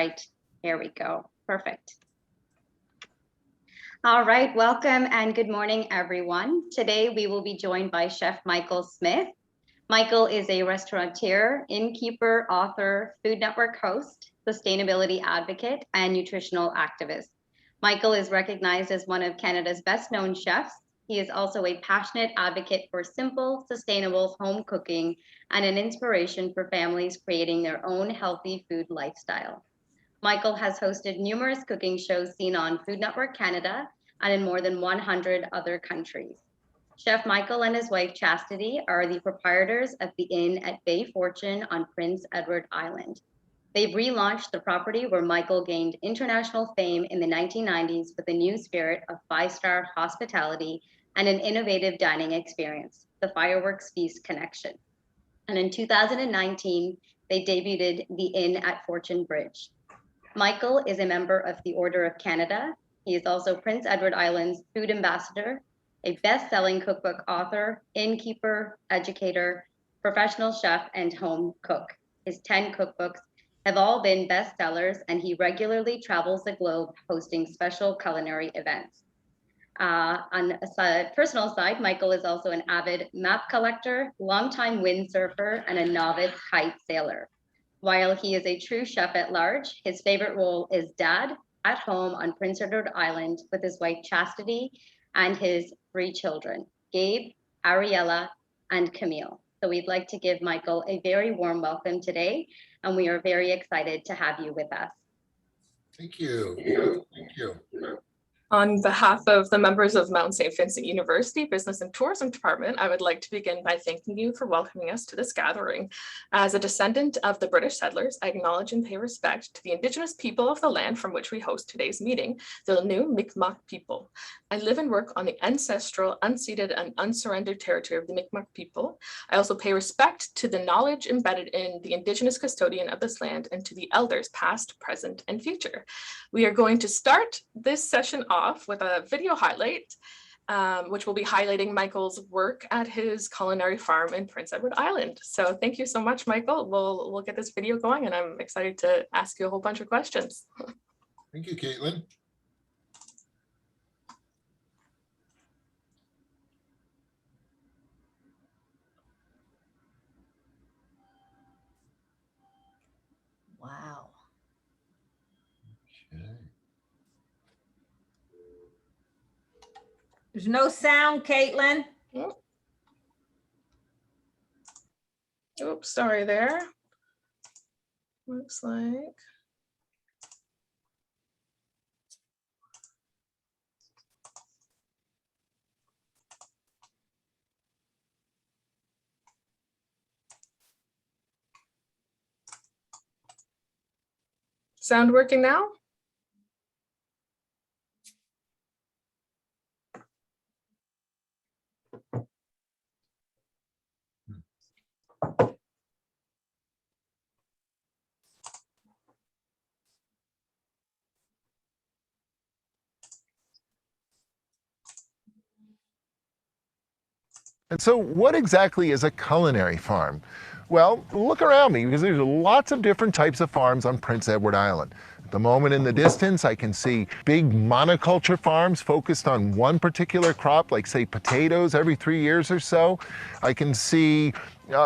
Right, here we go. Perfect. All right, welcome and good morning, everyone. Today we will be joined by Chef Michael Smith. Michael is a restaurateur, innkeeper, author, Food Network host, sustainability advocate, and nutritional activist. Michael is recognized as one of Canada's best-known chefs. He is also a passionate advocate for simple, sustainable home cooking and an inspiration for families creating their own healthy food lifestyle. Michael has hosted numerous cooking shows seen on Food Network Canada and in more than 100 other countries. Chef Michael and his wife Chastity are the proprietors of the Inn at Bay Fortune on Prince Edward Island. They've relaunched the property where Michael gained international fame in the 1990s with a new spirit of five-star hospitality and an innovative dining experience, the Fireworks Feast Connection. And in 2019, they debuted the Inn at Fortune Bridge. Michael is a member of the Order of Canada. He is also Prince Edward Island's food ambassador, a best-selling cookbook author, innkeeper, educator, professional chef, and home cook. His 10 cookbooks have all been bestsellers, and he regularly travels the globe hosting special culinary events. On a personal side, Michael is also an avid map collector, longtime windsurfer, and a novice kite sailor. While he is a true chef at large, his favorite role is dad at home on Prince Edward Island with his wife Chastity and his 3 children, Gabe, Ariella, and Camille. So we'd like to give Michael a very warm welcome today, and we are very excited to have you with us. Thank you. Thank you. On behalf of the members of Mount St. Vincent University Business and Tourism Department, I would like to begin by thanking you for welcoming us to this gathering. As a descendant of the British settlers, I acknowledge and pay respect to the Indigenous people of the land from which we host today's meeting, the new Mi'kmaq people. I live and work on the ancestral, unceded, and unsurrendered territory of the Mi'kmaq people. I also pay respect to the knowledge embedded in the Indigenous custodian of this land and to the elders past, present, and future. We are going to start this session off with a video highlight, which will be highlighting Michael's work at his culinary farm in Prince Edward Island. So thank you so much, Michael. We'll get this video going, and I'm excited to ask you a whole bunch of questions. Thank you, Caitlin. Wow. Okay. There's no sound, Caitlin. Oops, sorry there. Looks like. Sound working now? And so what exactly is a culinary farm? Well, look around me because there's lots of different types of farms on Prince Edward Island. At the moment in the distance, I can see big monoculture farms focused on one particular crop, like say potatoes every 3 years or so. I can see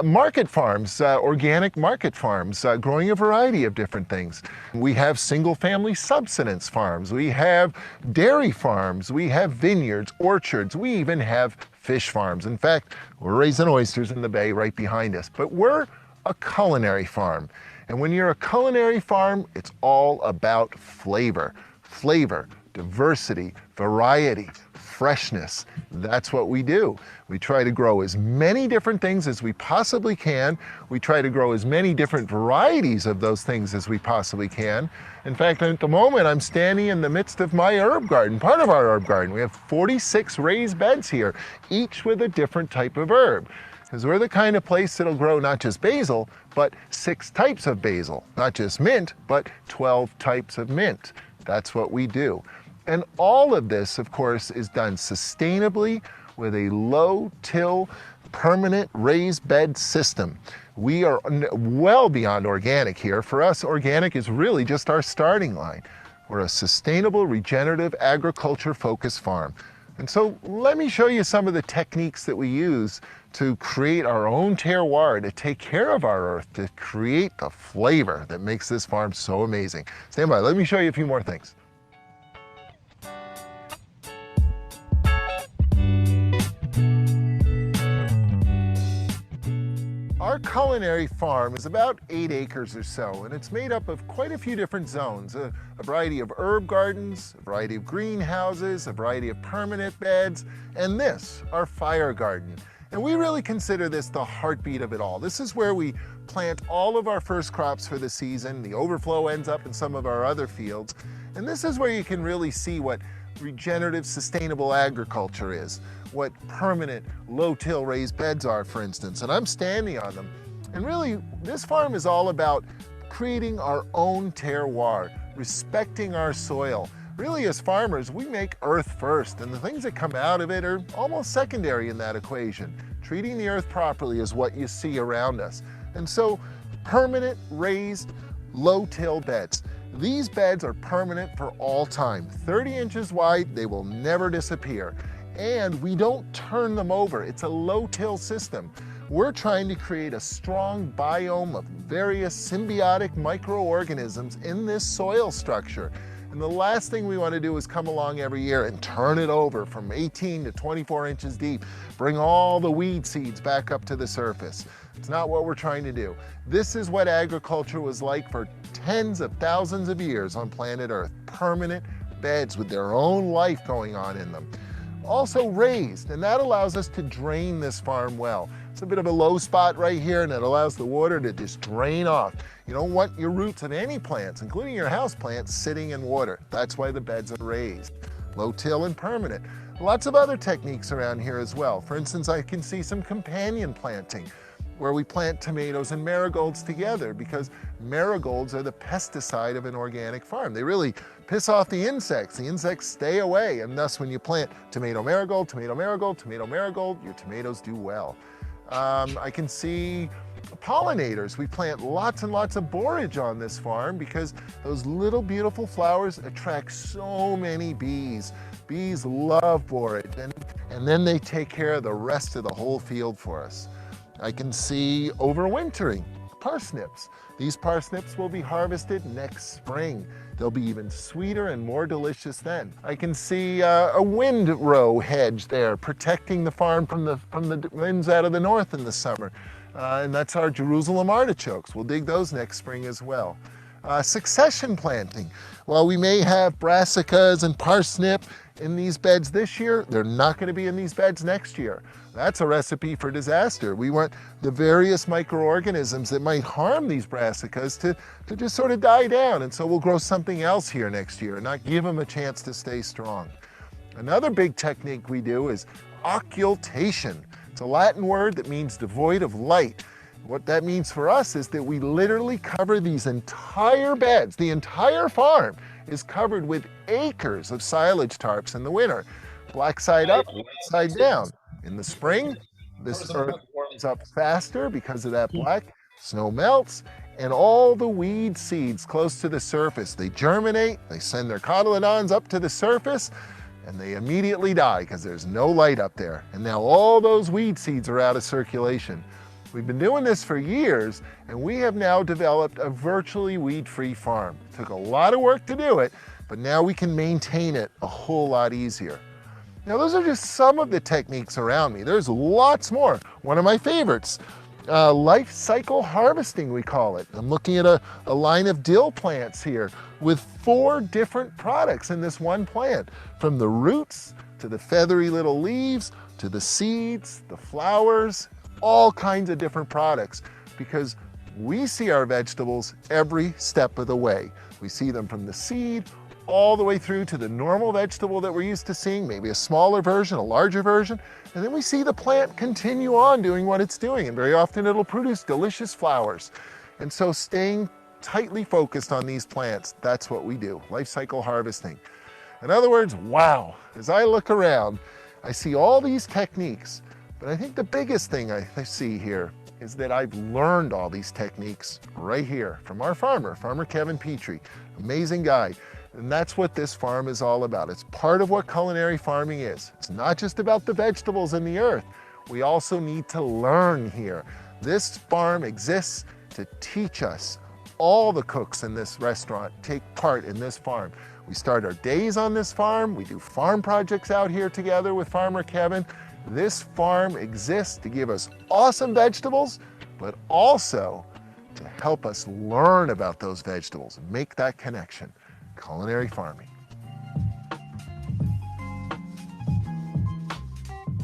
market farms, organic market farms, growing a variety of different things. We have single-family subsistence farms. We have dairy farms. We have vineyards, orchards. We even have fish farms. In fact, we're raising oysters in the bay right behind us. But we're a culinary farm. And when you're a culinary farm, it's all about flavor. Flavor, diversity, variety, freshness. That's what we do. We try to grow as many different things as we possibly can. We try to grow as many different varieties of those things as we possibly can. In fact, at the moment, I'm standing in the midst of my herb garden, part of our herb garden. We have 46 raised beds here, each with a different type of herb. Because we're the kind of place that'll grow not just basil, but 6 types of basil. Not just mint, but 12 types of mint. That's what we do. And all of this, of course, is done sustainably with a low-till, permanent raised bed system. We are well beyond organic here. For us, organic is really just our starting line. We're a sustainable, regenerative, agriculture-focused farm. And so let me show you some of the techniques that we use to create our own terroir, to take care of our earth, to create the flavor that makes this farm so amazing. Stand by, let me show you a few more things. Our culinary farm is about 8 acres or so, and it's made up of quite a few different zones, a variety of herb gardens, a variety of greenhouses, a variety of permanent beds, and this, our fire garden. And we really consider this the heartbeat of it all. This is where we plant all of our first crops for the season. The overflow ends up in some of our other fields. And this is where you can really see what regenerative, sustainable agriculture is, what permanent low-till raised beds are, for instance. And I'm standing on them. And really, this farm is all about creating our own terroir, respecting our soil. Really, as farmers, we make earth first, and the things that come out of it are almost secondary in that equation. Treating the earth properly is what you see around us. And so, permanent raised low-till beds. These beds are permanent for all time. 30 inches wide, they will never disappear. And we don't turn them over. It's a low-till system. We're trying to create a strong biome of various symbiotic microorganisms in this soil structure. And the last thing we want to do is come along every year and turn it over from 18 to 24 inches deep, bring all the weed seeds back up to the surface. It's not what we're trying to do. This is what agriculture was like for tens of thousands of years on planet Earth. Permanent beds with their own life going on in them. Also raised, and that allows us to drain this farm well. It's a bit of a low spot right here, and it allows the water to just drain off. You don't want your roots of any plants, including your house plants, sitting in water. That's why the beds are raised. Low-till and permanent. Lots of other techniques around here as well. For instance, I can see some companion planting, where we plant tomatoes and marigolds together, because marigolds are the pesticide of an organic farm. They really piss off the insects. The insects stay away, and thus when you plant tomato marigold, tomato marigold, tomato marigold, your tomatoes do well. I can see pollinators. We plant lots and lots of borage on this farm because those little beautiful flowers attract so many bees. Bees love borage, and then they take care of the rest of the whole field for us. I can see overwintering parsnips. These parsnips will be harvested next spring. They'll be even sweeter and more delicious then. I can see a windrow hedge there protecting the farm from the winds out of the north in the summer. And that's our Jerusalem artichokes. We'll dig those next spring as well. Succession planting. While we may have brassicas and parsnip in these beds this year, they're not going to be in these beds next year. That's a recipe for disaster. We want the various microorganisms that might harm these brassicas to just sort of die down, and so we'll grow something else here next year and not give them a chance to stay strong. Another big technique we do is occultation. It's a Latin word that means devoid of light. What that means for us is that we literally cover these entire beds. The entire farm is covered with acres of silage tarps in the winter. Black side up, white side down. In the spring, this earth warms up faster because of that black. Snow melts, and all the weed seeds close to the surface, they germinate, they send their cotyledons up to the surface, and they immediately die because there's no light up there. And now all those weed seeds are out of circulation. We've been doing this for years, and we have now developed a virtually weed-free farm. It took a lot of work to do it, but now we can maintain it a whole lot easier. Now, those are just some of the techniques around me. There's lots more. One of my favorites, life cycle harvesting, we call it. I'm looking at a line of dill plants here with 4 different products in this one plant, from the roots to the feathery little leaves to the seeds, the flowers, all kinds of different products, because we see our vegetables every step of the way. We see them from the seed all the way through to the normal vegetable that we're used to seeing, maybe a smaller version, a larger version, and then we see the plant continue on doing what it's doing, and very often it'll produce delicious flowers. And so staying tightly focused on these plants, that's what we do, life cycle harvesting. In other words, wow, as I look around, I see all these techniques, but I think the biggest thing I see here is that I've learned all these techniques right here from our farmer, Farmer Kevin Petrie, amazing guy. And that's what this farm is all about. It's part of what culinary farming is. It's not just about the vegetables and the earth. We also need to learn here. This farm exists to teach us. All the cooks in this restaurant take part in this farm. We start our days on this farm. We do farm projects out here together with Farmer Kevin. This farm exists to give us awesome vegetables, but also to help us learn about those vegetables and make that connection. Culinary farming.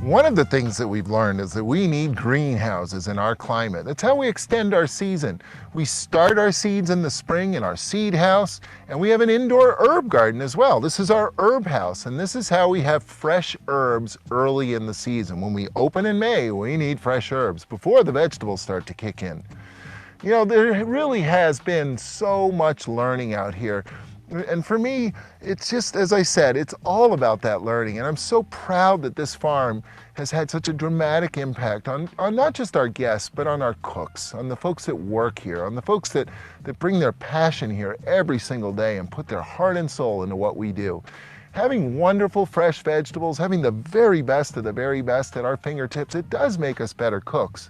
One of the things that we've learned is that we need greenhouses in our climate. That's how we extend our season. We start our seeds in the spring in our seed house, and we have an indoor herb garden as well. This is our herb house, and this is how we have fresh herbs early in the season. When we open in May, we need fresh herbs before the vegetables start to kick in. You know, there really has been so much learning out here. And for me, it's just, as I said, it's all about that learning. And I'm so proud that this farm has had such a dramatic impact on not just our guests, but on our cooks, on the folks that work here, on the folks that bring their passion here every single day and put their heart and soul into what we do. Having wonderful fresh vegetables, having the very best of the very best at our fingertips, it does make us better cooks.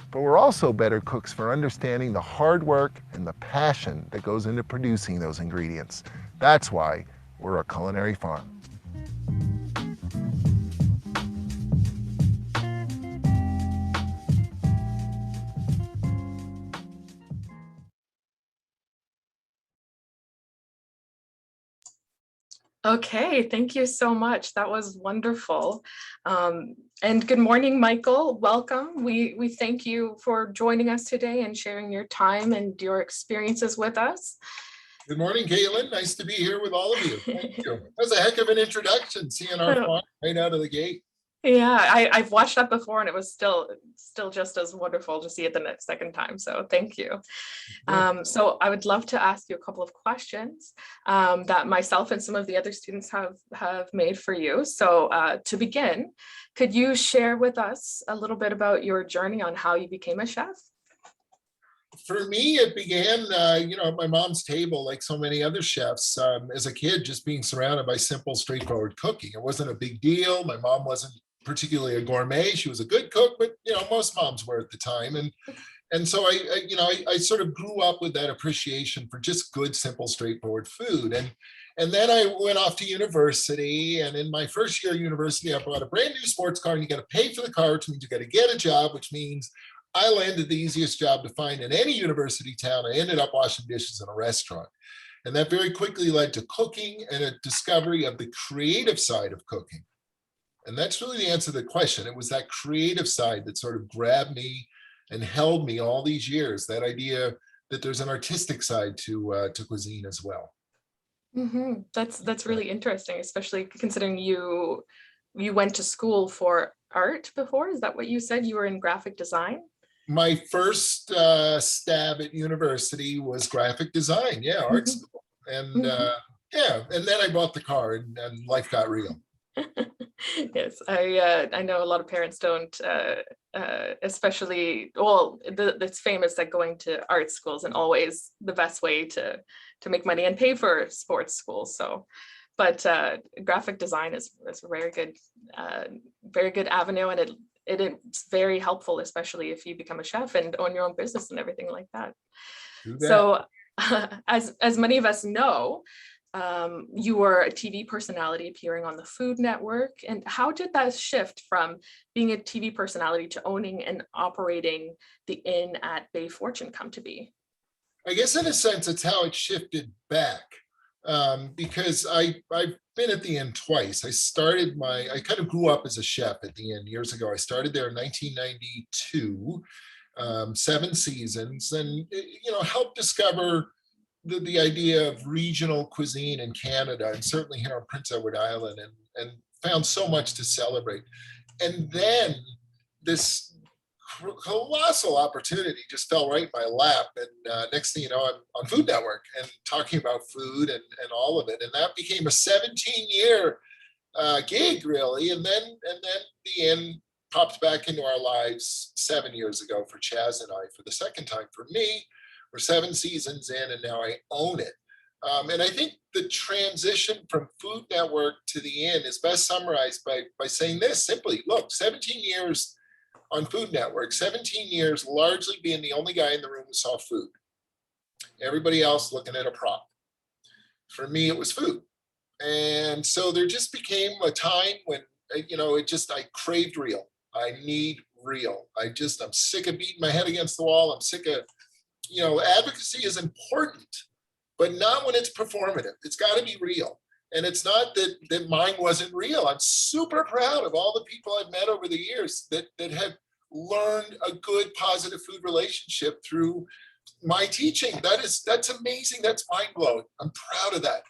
But we're also better cooks for understanding the hard work and the passion that goes into producing those ingredients. That's why we're a culinary farm. Okay, thank you so much. That was wonderful. And good morning, Michael. Welcome. We thank you for joining us today and sharing your time and your experiences with us. Good morning, Caitlin. Nice to be here with all of you. Thank you. That was a heck of an introduction, seeing our farm right out of the gate. Yeah, I've watched that before, and it was still just as wonderful to see it the second time. So thank you. So I would love to ask you a couple of questions that myself and some of the other students have made for you. So to begin, could you share with us a little bit about your journey on how you became a chef? For me, it began, at my mom's table, like so many other chefs, as a kid, just being surrounded by simple, straightforward cooking. It wasn't a big deal. My mom wasn't particularly a gourmet. She was a good cook, but most moms were at the time. And so I sort of grew up with that appreciation for just good, simple, straightforward food. And then I went off to university. And in my first year of university, I bought a brand new sports car, and you got to pay for the car, which means you got to get a job, which means I landed the easiest job to find in any university town. I ended up washing dishes in a restaurant. And that very quickly led to cooking and a discovery of the creative side of cooking. And that's really the answer to the question. It was that creative side that sort of grabbed me and held me all these years, that idea that there's an artistic side to cuisine as well. Mm-hmm. That's really interesting, especially considering you went to school for art before. Is that what you said? You were in graphic design? My first stab at university was graphic design, art school. And and then I bought the car, and life got real. Yes, I know a lot of parents don't, especially, well, it's famous that going to art schools and always the best way to make money and pay for sports schools. So, but graphic design is a very good avenue, and it's very helpful, especially if you become a chef and own your own business and everything like that. So, as many of us know, you were a TV personality appearing on the Food Network. And how did that shift from being a TV personality to owning and operating the Inn at Bay Fortune come to be? I guess in a sense, it's how it shifted back. Because I've been at the Inn twice. I kind of grew up as a chef at the Inn years ago. I started there in 1992, 7 seasons, and helped discover the idea of regional cuisine in Canada, and certainly here on Prince Edward Island, and found so much to celebrate. And then this colossal opportunity just fell right in my lap. And next thing you know, I'm on Food Network and talking about food and all of it. And that became a 17-year gig, really. And then the Inn popped back into our lives 7 years ago for Chaz and I for the second time. For me, we're 7 seasons in, and now I own it. And I think the transition from Food Network to the Inn is best summarized by saying this simply. Look, 17 years on Food Network, 17 years largely being the only guy in the room who saw food. Everybody else looking at a prop. For me, it was food. And so there just became a time when, I craved real. I need real. I'm sick of beating my head against the wall. I'm sick of, advocacy is important, but not when it's performative. It's got to be real. And it's not that mine wasn't real. I'm super proud of all the people I've met over the years that have learned a good, positive food relationship through my teaching. That's amazing. That's mind-blowing. I'm proud of that.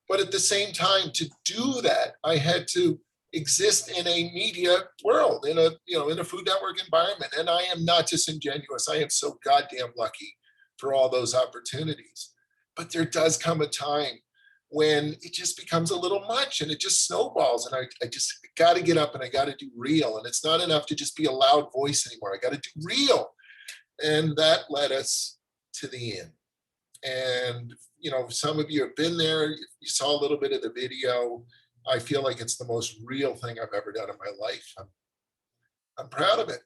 But at the same time, to do that, I had to exist in a media world, in a Food Network environment. And I am not disingenuous. I am so goddamn lucky for all those opportunities. But there does come a time when it just becomes a little much and it just snowballs. And I just got to get up and I got to do real. And it's not enough to just be a loud voice anymore. I got to do real. And that led us to the Inn. And, some of you have been there. You saw a little bit of the video. I feel like it's the most real thing I've ever done in my life. I'm proud of it.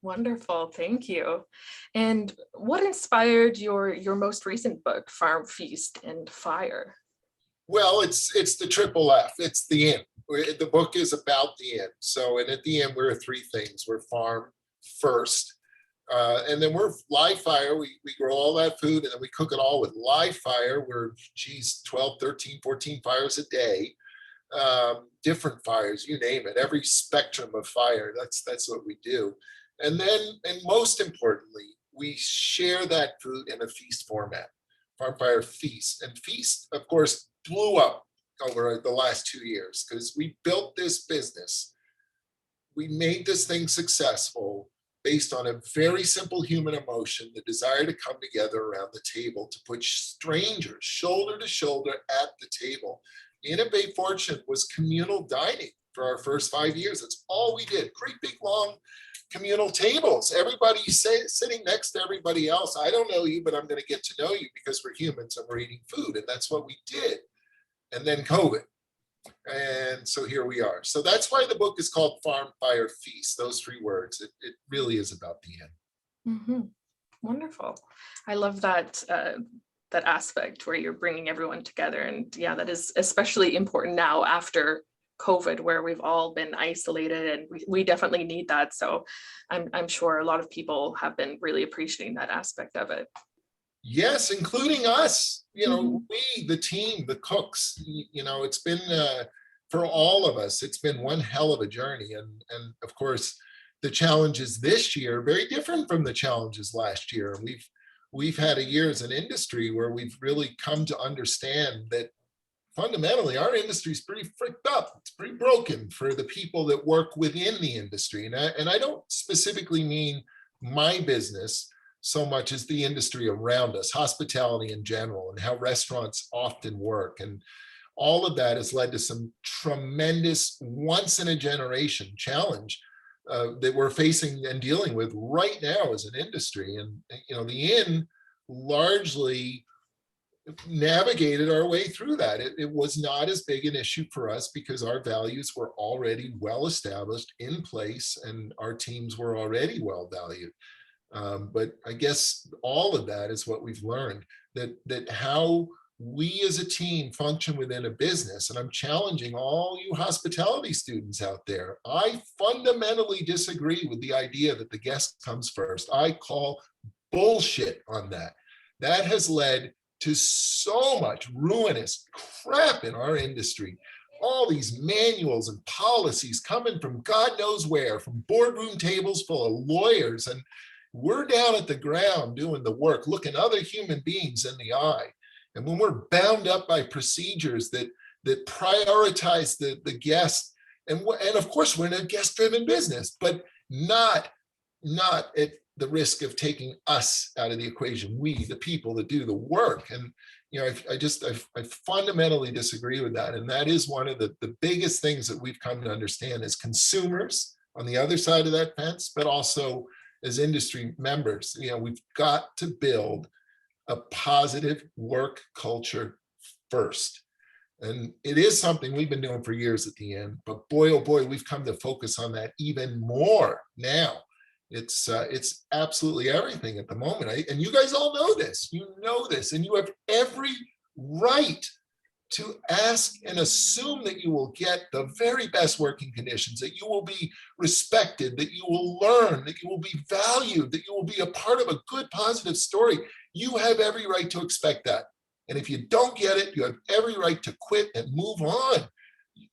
Wonderful, thank you. And what inspired your most recent book, Farm, Feast, and Fire? Well, it's the triple F. It's the Inn. The book is about the Inn. So, and at the Inn, we're 3 things. We're farm first. And then we're live fire. We grow all that food and then we cook it all with live fire. We're 12, 13, 14 fires a day. Different fires, you name it, every spectrum of fire. That's what we do. And then, and most importantly, we share that food in a feast format, Farm Fire Feast. And Feast, of course, blew up over the last 2 years because we built this business. We made this thing successful based on a very simple human emotion, the desire to come together around the table, to put strangers shoulder to shoulder at the table. Innovate Fortune was communal dining for our first 5 years. That's all we did. Great big long communal tables. Everybody sitting next to everybody else. I don't know you, but I'm going to get to know you because we're humans and we're eating food. And that's what we did. And then COVID. And so here we are. So that's why the book is called Farm, Fire, Feast. Those 3 words. It really is about the Inn. Mm-hmm. Wonderful. I love that that aspect where you're bringing everyone together. And yeah, that is especially important now after COVID, where we've all been isolated, and we definitely need that. So I'm sure a lot of people have been really appreciating that aspect of it. Yes, including us, Mm-hmm. we, the team, the cooks, it's been, for all of us, it's been one hell of a journey. And of course, the challenges this year, very different from the challenges last year. We've had a year as an industry where we've really come to understand that fundamentally our industry is pretty fricked up. It's pretty broken for the people that work within the industry. And I don't specifically mean my business so much as the industry around us, hospitality in general, and how restaurants often work. And all of that has led to some tremendous once in a generation challenge that we're facing and dealing with right now as an industry. And, the Inn largely navigated our way through that. It was not as big an issue for us because our values were already well established, in place, and our teams were already well valued. But I guess all of that is what we've learned, that how we as a team function within a business. And I'm challenging all you hospitality students out there. I fundamentally disagree with the idea that the guest comes first. I call bullshit on that. That has led to so much ruinous crap in our industry. All these manuals and policies coming from God knows where, from boardroom tables full of lawyers. And we're down at the ground doing the work, looking other human beings in the eye. And when we're bound up by procedures that prioritize the guest, and of course we're in a guest-driven business, but not at the risk of taking us out of the equation, we, the people that do the work. And I fundamentally disagree with that. And that is one of the biggest things that we've come to understand as consumers on the other side of that fence, but also as industry members. We've got to build a positive work culture first. And it is something we've been doing for years at the Inn, but boy, oh boy, we've come to focus on that even more now. It's absolutely everything at the moment. And you guys all know this, and you have every right to ask and assume that you will get the very best working conditions, that you will be respected, that you will learn, that you will be valued, that you will be a part of a good, positive story. You have every right to expect that. And if you don't get it, you have every right to quit and move on.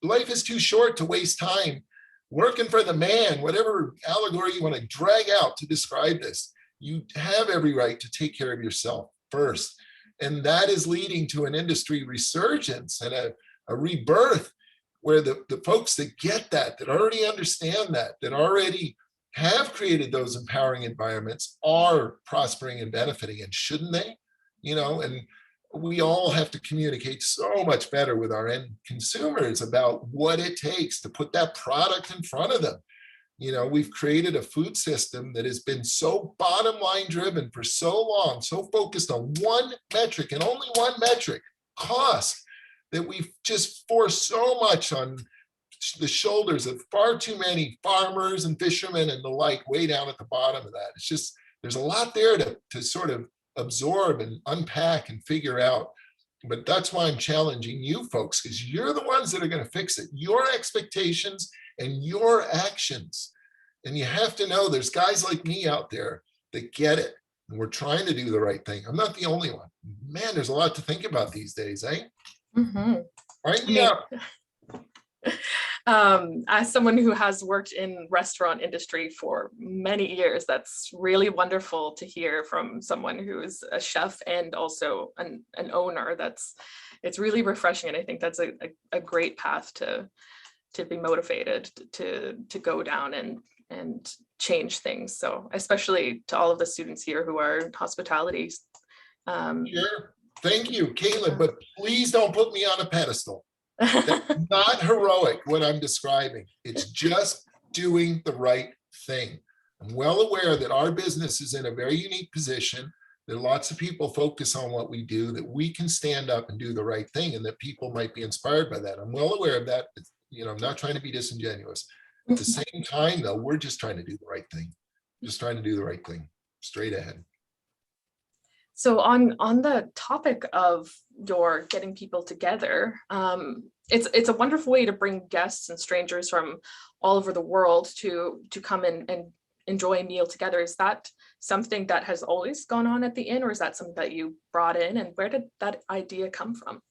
Life is too short to waste time working for the man, whatever allegory you want to drag out to describe this. You have every right to take care of yourself first. And that is leading to an industry resurgence and a rebirth where the folks that get that already understand that already have created those empowering environments are prospering and benefiting. And shouldn't they? And we all have to communicate so much better with our end consumers about what it takes to put that product in front of them. We've created a food system that has been so bottom line driven for so long, so focused on one metric and only one metric, cost, that we've just forced so much on the shoulders of far too many farmers and fishermen and the like way down at the bottom of that. It's just, there's a lot there to sort of absorb and unpack and figure out. But that's why I'm challenging you folks, because you're the ones that are going to fix it. Your expectations and your actions. And you have to know there's guys like me out there that get it. And we're trying to do the right thing. I'm not the only one. Man, there's a lot to think about these days, eh? Mm-hmm. Right? Yeah. As someone who has worked in restaurant industry for many years, that's really wonderful to hear from someone who is a chef and also an owner. It's really refreshing, and I think that's a great path to be motivated to go down and change things. So especially to all of the students here who are in hospitality. Sure. Thank you, Caitlin, but please don't put me on a pedestal. That's not heroic, what I'm describing. It's just doing the right thing. I'm well aware that our business is in a very unique position, that lots of people focus on what we do, that we can stand up and do the right thing, and that people might be inspired by that. I'm well aware of that. I'm not trying to be disingenuous. At the same time, though, we're just trying to do the right thing. Just trying to do the right thing, straight ahead. So on the topic of your getting people together, it's a wonderful way to bring guests and strangers from all over the world to come in and enjoy a meal together. Is that something that has always gone on at the Inn, or is that something that you brought in, and where did that idea come from?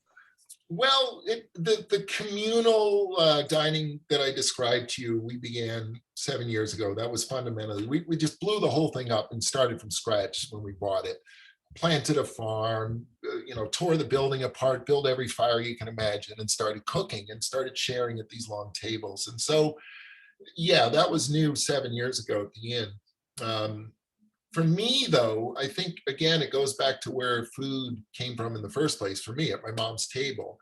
Well, the communal dining that I described to you, we began 7 years ago. That was fundamentally, we just blew the whole thing up and started from scratch when we bought it. Planted a farm, tore the building apart, built every fire you can imagine, and started cooking and started sharing at these long tables. And so, yeah, that was new 7 years ago at the Inn. For me, though, I think, again, it goes back to where food came from in the first place for me, at my mom's table.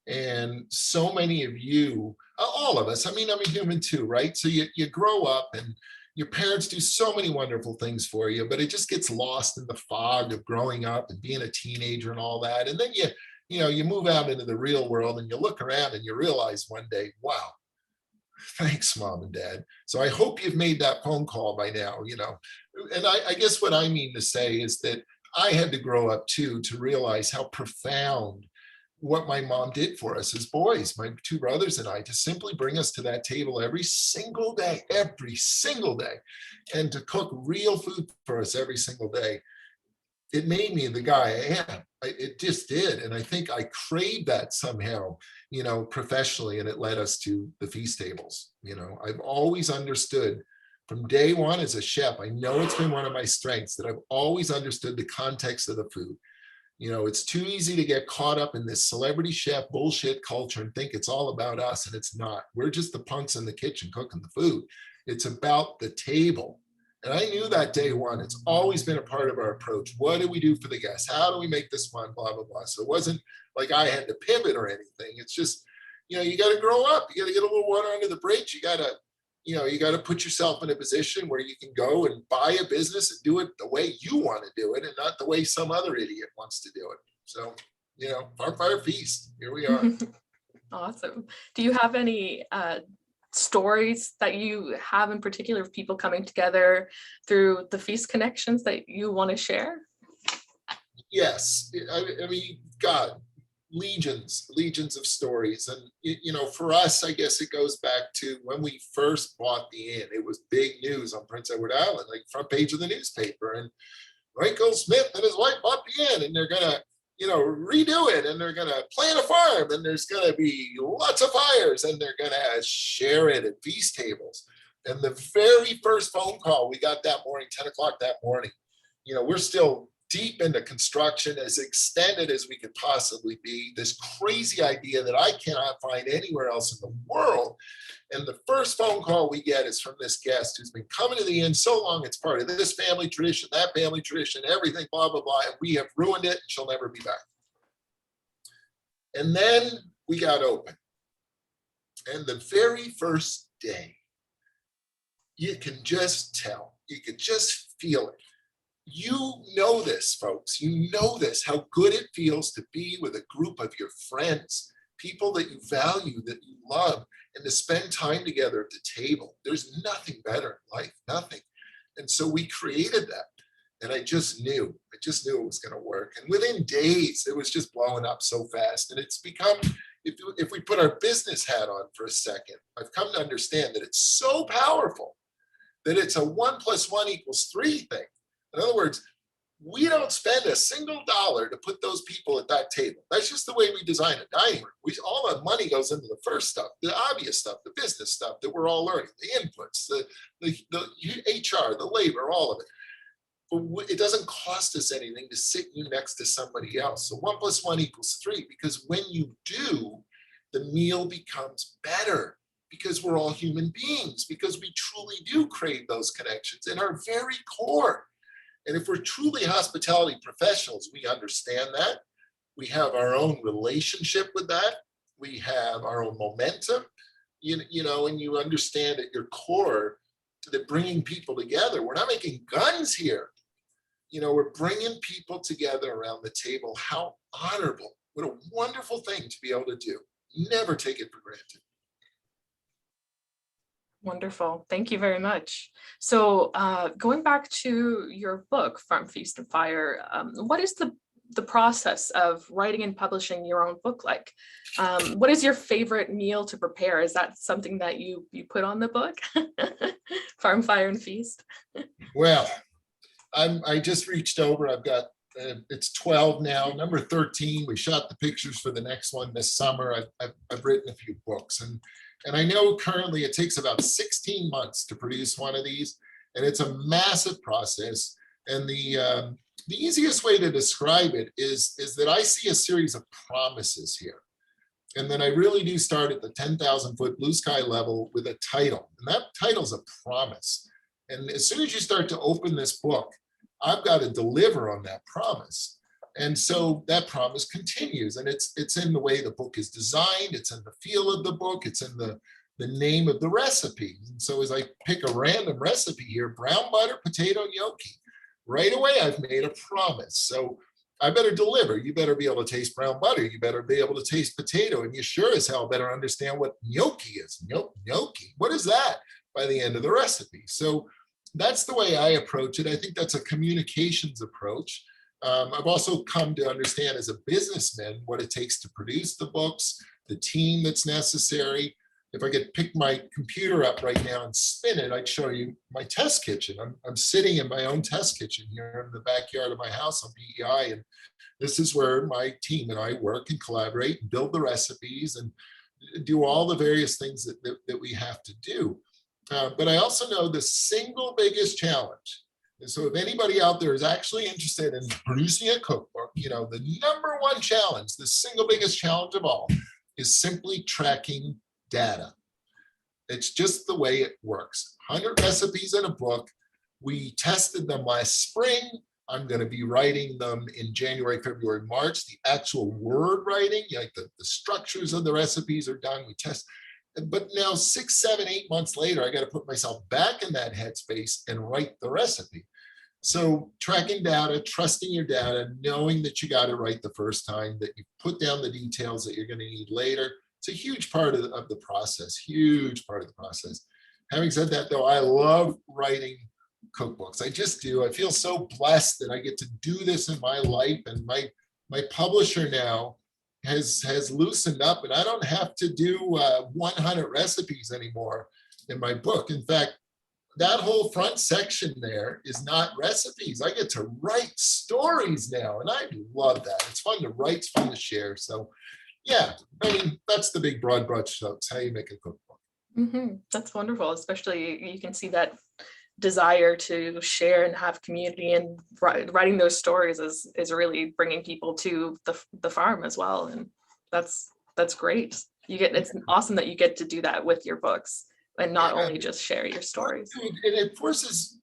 And so many of you, all of us, I mean, I'm a human too, right? So you grow up and your parents do so many wonderful things for you, but it just gets lost in the fog of growing up and being a teenager and all that. And then you move out into the real world and you look around and you realize one day, wow, thanks, Mom and Dad. So I hope you've made that phone call by now, And I guess what I mean to say is that I had to grow up too to realize how profound what my mom did for us as boys, my two brothers and I, to simply bring us to that table every single day, and to cook real food for us every single day. It made me the guy I am. It just did. And I think I craved that somehow, professionally, and it led us to the feast tables. I've always understood from day one as a chef, I know it's been one of my strengths that I've always understood the context of the food. It's too easy to get caught up in this celebrity chef bullshit culture and think it's all about us, and it's not. We're just the punks in the kitchen cooking the food. It's about the table. And I knew that day one, it's always been a part of our approach. What do we do for the guests? How do we make this fun? Blah, blah, blah. So it wasn't like I had to pivot or anything. It's just, you got to grow up. You got to get a little water under the bridge. You got to, you got to put yourself in a position where you can go and buy a business and do it the way you want to do it and not the way some other idiot wants to do it. So, Farm Fire Feast, here we are. Awesome. Do you have any stories that you have in particular of people coming together through the feast connections that you want to share? Yes. I mean, God, legions of stories. And, for us, I guess it goes back to when we first bought the inn. It was big news on Prince Edward Island, like front page of the newspaper. And Michael Smith and his wife bought the inn, and they're going to, redo it, and they're going to plant a farm, and there's going to be lots of fires, and they're going to share it at feast tables. And the very first phone call we got that morning, 10 o'clock that morning, we're still deep into construction, as extended as we could possibly be, this crazy idea that I cannot find anywhere else in the world. And the first phone call we get is from this guest who's been coming to the inn so long, it's part of this family tradition, that family tradition, everything, blah, blah, blah, and we have ruined it, and she'll never be back. And then we got open. And the very first day, you can just tell, you could just feel it. You know this, folks. You know this, how good it feels to be with a group of your friends, people that you value, that you love, and to spend time together at the table. There's nothing better in life, nothing. And so we created that. And I just knew it was going to work. And within days, it was just blowing up so fast. And it's become, if we put our business hat on for a second, I've come to understand that it's so powerful that it's a 1 + 1 = 3 thing. In other words, we don't spend a single dollar to put those people at that table. That's just the way we design a dining room. All the money goes into the first stuff, the obvious stuff, the business stuff that we're all learning, the inputs, the HR, the labor, all of it. But it doesn't cost us anything to sit you next to somebody else. So 1 + 1 = 3, because when you do, the meal becomes better, because we're all human beings, because we truly do crave those connections in our very core. And if we're truly hospitality professionals, we understand that. We have our own relationship with that. We have our own momentum, and you understand at your core that bringing people together, we're not making guns here. We're bringing people together around the table. How honorable, what a wonderful thing to be able to do. Never take it for granted. Wonderful. Thank you very much. So going back to your book, Farm Feast and Fire, what is the process of writing and publishing your own book like? What is your favorite meal to prepare? Is that something that you put on the book? Farm, Fire, and Feast? Well, I just reached over. I've got, it's 12 now, number 13. We shot the pictures for the next one this summer. I've written a few books, and I know currently it takes about 16 months to produce one of these, and it's a massive process. And the easiest way to describe it is that I see a series of promises here. And then I really do start at the 10,000-foot blue sky level with a title. And that title's a promise. And as soon as you start to open this book, I've got to deliver on that promise. And so that promise continues, and it's in the way the book is designed, it's in the feel of the book, it's in the name of the recipe. And so as I pick a random recipe here, brown butter, potato gnocchi, right away I've made a promise. So I better deliver. You better be able to taste brown butter, you better be able to taste potato, and you sure as hell better understand what gnocchi is. Gnocchi, what is that by the end of the recipe? So that's the way I approach it. I think that's a communications approach. I've also come to understand as a businessman what it takes to produce the books, the team that's necessary. If I could pick my computer up right now and spin it, I'd show you my test kitchen. I'm sitting in my own test kitchen here in the backyard of my house on PEI, and this is where my team and I work and collaborate and build the recipes and do all the various things that we have to do. But I also know the single biggest challenge. And so if anybody out there is actually interested in producing a cookbook, the number one challenge, the single biggest challenge of all, is simply tracking data. It's just the way it works. 100 recipes in a book, We tested them last spring. I'm going to be writing them in January, February, March. The actual word writing, like the structures of the recipes are done. We test. But now 6, 7, 8 months later, I got to put myself back in that headspace and write the recipe. So tracking data, trusting your data, knowing that you got it right the first time, that you put down the details that you're going to need later. It's a huge part of the process, huge part of the process. Having said that, though, I love writing cookbooks. I just do. I feel so blessed that I get to do this in my life, and my publisher now has loosened up, and I don't have to do 100 recipes anymore in my book. In fact, that whole front section there is not recipes. I get to write stories now, and I love that. It's fun to write, it's fun to share. So yeah, I mean, that's the big broad brush strokes, how you make a cookbook. Mm-hmm. That's wonderful. Especially you can see that desire to share and have community, and writing those stories is really bringing people to the farm as well. And that's great. It's awesome that you get to do that with your books, and not only just share your stories. And it forces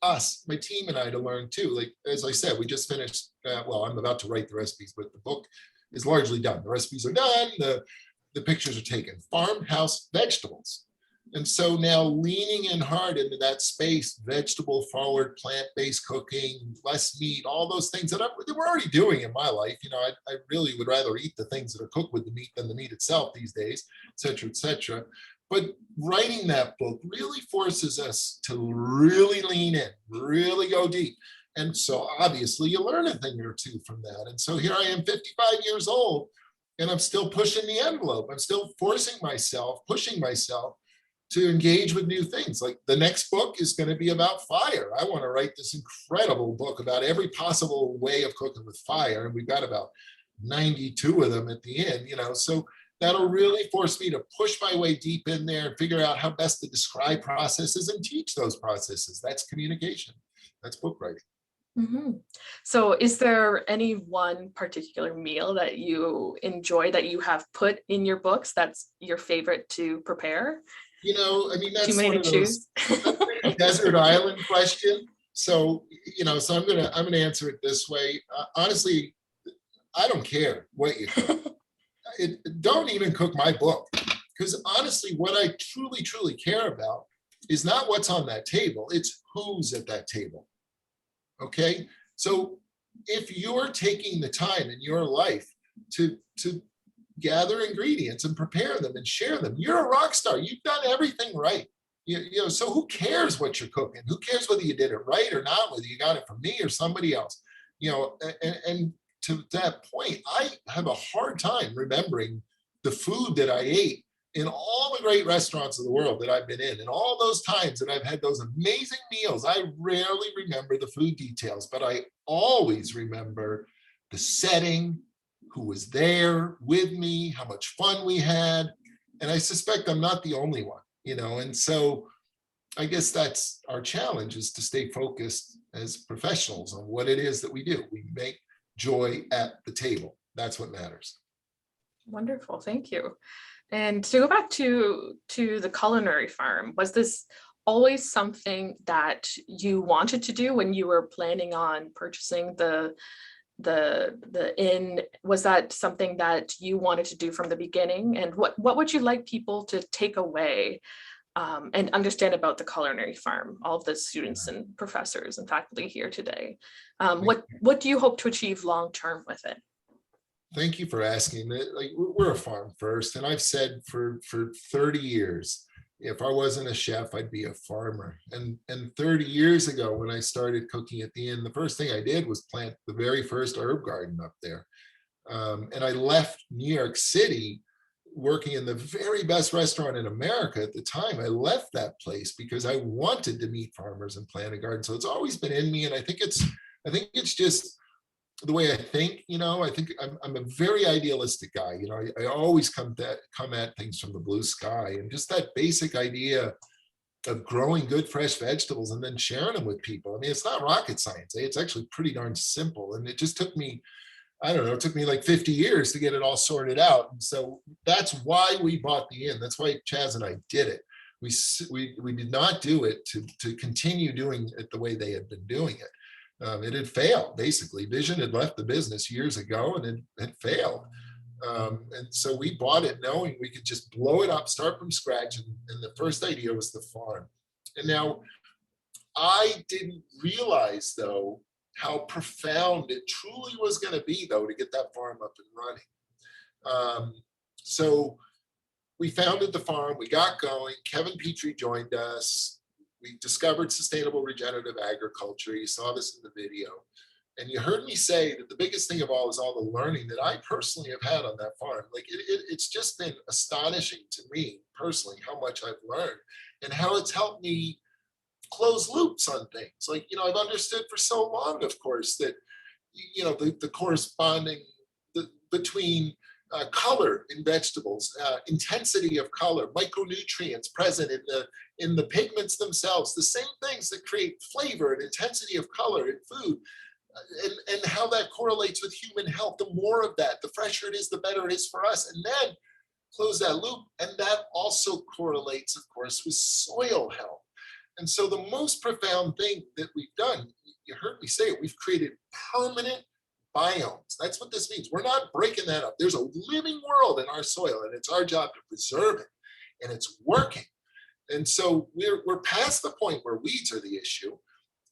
us, my team and I, to learn too. Like, as I said, we just finished, well, I'm about to write the recipes, but the book is largely done. The recipes are done, the pictures are taken. Farmhouse vegetables. And so now leaning in hard into that space, vegetable forward, plant-based cooking, less meat, all those things that we're already doing in my life. You know, I really would rather eat the things that are cooked with the meat than the meat itself these days, et cetera, et cetera. But writing that book really forces us to really lean in, really go deep. And so obviously you learn a thing or two from that. And so here I am, 55 years old, and I'm still pushing the envelope. I'm still pushing myself to engage with new things. Like the next book is going to be about fire. I want to write this incredible book about every possible way of cooking with fire. And we've got about 92 of them at the end, you know, so that'll really force me to push my way deep in there and figure out how best to describe processes and teach those processes. That's communication. That's book writing. Mm-hmm. So is there any one particular meal that you enjoy that you have put in your books that's your favorite to prepare? You know, I mean, that's Too many one of to those desert island question. So, you know, so I'm gonna answer it this way. Honestly, I don't care what you cook. Don't even cook my book, because honestly, what I truly care about is not what's on that table, it's who's at that table. Okay, so if you're taking the time in your life to gather ingredients and prepare them and share them, you're a rock star. You've done everything right. You know, so who cares what you're cooking? Who cares whether you did it right or not, whether you got it from me or somebody else? You know, and to that point, I have a hard time remembering the food that I ate in all the great restaurants of the world that I've been in, and all those times that I've had those amazing meals. I rarely remember the food details, but I always remember the setting, who was there with me, how much fun we had. And I suspect I'm not the only one, you know, and so I guess that's our challenge, is to stay focused as professionals on what it is that we do. We make joy at the table. That's what matters. Wonderful, thank you. And to go back to the culinary farm, was this always something that you wanted to do when you were planning on purchasing the inn? Was that something that you wanted to do from the beginning? And what would you like people to take away and understand about the culinary farm, all of the students and professors and faculty here today? What do you hope to achieve long term with it? Thank you for asking. Like, we're a farm first, and I've said for 30 years, if I wasn't a chef, I'd be a farmer. And 30 years ago, when I started cooking at the inn, the first thing I did was plant the very first herb garden up there. And I left New York City working in the very best restaurant in America at the time. I left that place because I wanted to meet farmers and plant a garden. So it's always been in me, and I think it's just the way I think. You know, I think I'm a very idealistic guy. You know, I always come at things from the blue sky, and just that basic idea of growing good fresh vegetables and then sharing them with people. I mean, it's not rocket science. It's actually pretty darn simple. And it just took me, I don't know, it took me like 50 years to get it all sorted out. And so that's why we bought the inn. That's why Chaz and I did it. We did not do it to continue doing it the way they had been doing it. It had failed, basically. Vision had left the business years ago, and it had failed. And so we bought it knowing we could just blow it up, start from scratch. And the first idea was the farm. And now I didn't realize, though, how profound it truly was going to be, though, to get that farm up and running. So we founded the farm, we got going. Kevin Petrie joined us. We discovered sustainable regenerative agriculture. You saw this in the video. And you heard me say that the biggest thing of all is all the learning that I personally have had on that farm. Like it's just been astonishing to me personally how much I've learned and how it's helped me close loops on things. Like, I've understood for so long, of course, that, the corresponding between color in vegetables, intensity of color, micronutrients present in the pigments themselves, the same things that create flavor and intensity of color in food, and how that correlates with human health. The more of that, the fresher it is, the better it is for us. And then close that loop. And that also correlates, of course, with soil health. And so the most profound thing that we've done, you heard me say it, we've created permanent biomes. That's what this means. We're not breaking that up. There's a living world in our soil, and it's our job to preserve it, and it's working. And so we're past the point where weeds are the issue.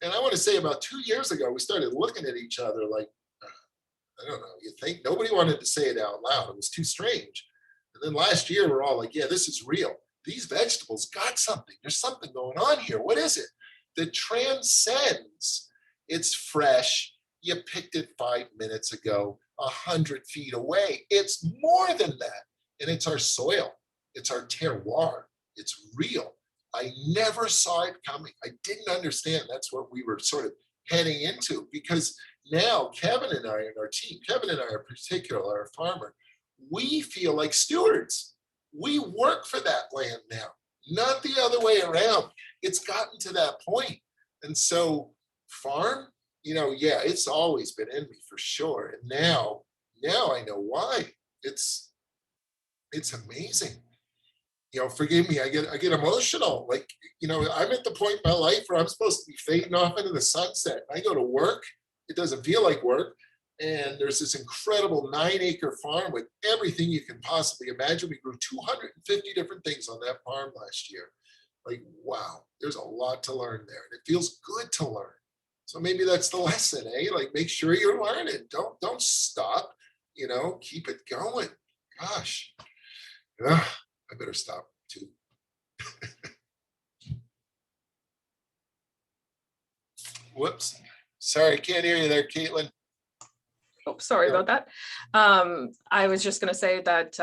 And I want to say about 2 years ago, we started looking at each other like, I don't know, you think nobody wanted to say it out loud. It was too strange. And then last year, we're all like, yeah, this is real. These vegetables got something. There's something going on here. What is it that transcends? It's fresh. You picked it 5 minutes ago, 100 feet away. It's more than that. And it's our soil. It's our terroir. It's real. I never saw it coming. I didn't understand that's what we were sort of heading into, because now Kevin and I and our team, Kevin and I in particular, our farmer, we feel like stewards. We work for that land now, not the other way around. It's gotten to that point. And so farm, yeah, it's always been in me for sure. And now I know why. It's amazing. Forgive me, I get emotional. Like, I'm at the point in my life where I'm supposed to be fading off into the sunset. I go to work, it doesn't feel like work. And there's this incredible 9-acre farm with everything you can possibly imagine. We grew 250 different things on that farm last year. Like, wow, there's a lot to learn there. And it feels good to learn. So maybe that's the lesson, eh? Like, make sure you're learning. Don't stop, keep it going. Gosh. Ugh. I better stop too. Whoops. Sorry, can't hear you there, Caitlin. Oh, sorry about that. I was just going to say that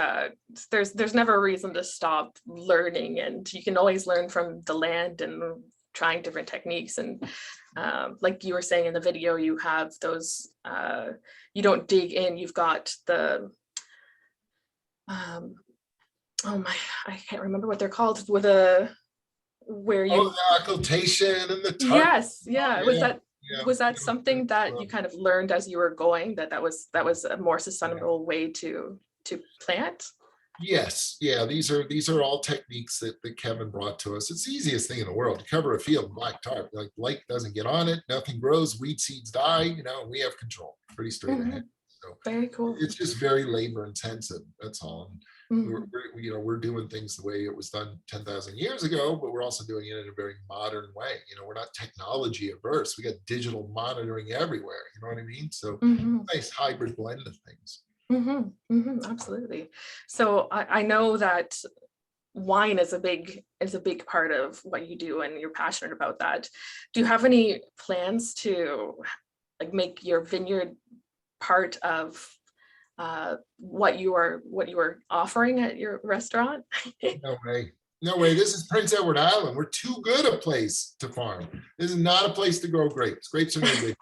there's never a reason to stop learning, and you can always learn from the land and trying different techniques. And like you were saying in the video, you have those, you don't dig in, you've got the, I can't remember what they're called, with where you. Oh, the occultation and the. Yes, yeah. Was that Yeah. something that you kind of learned as you were going, that was a more sustainable way to plant? Yes, yeah. These are all techniques that Kevin brought to us. It's the easiest thing in the world to cover a field in black tarp. Like, light doesn't get on it, nothing grows, weed seeds die. We have control. Pretty straight ahead. So very cool. It's just very labor intensive. That's all. We're doing things the way it was done 10,000 years ago, but we're also doing it in a very modern way. We're not technology averse. We got digital monitoring everywhere. You know what I mean? So nice hybrid blend of things. Absolutely. So I know that wine is a big part of what you do, and you're passionate about that. Do you have any plans to make your vineyard part of what you are offering at your restaurant? No way. This is Prince Edward Island. We're too good a place to farm. This is not a place to grow grapes. Grapes are no good.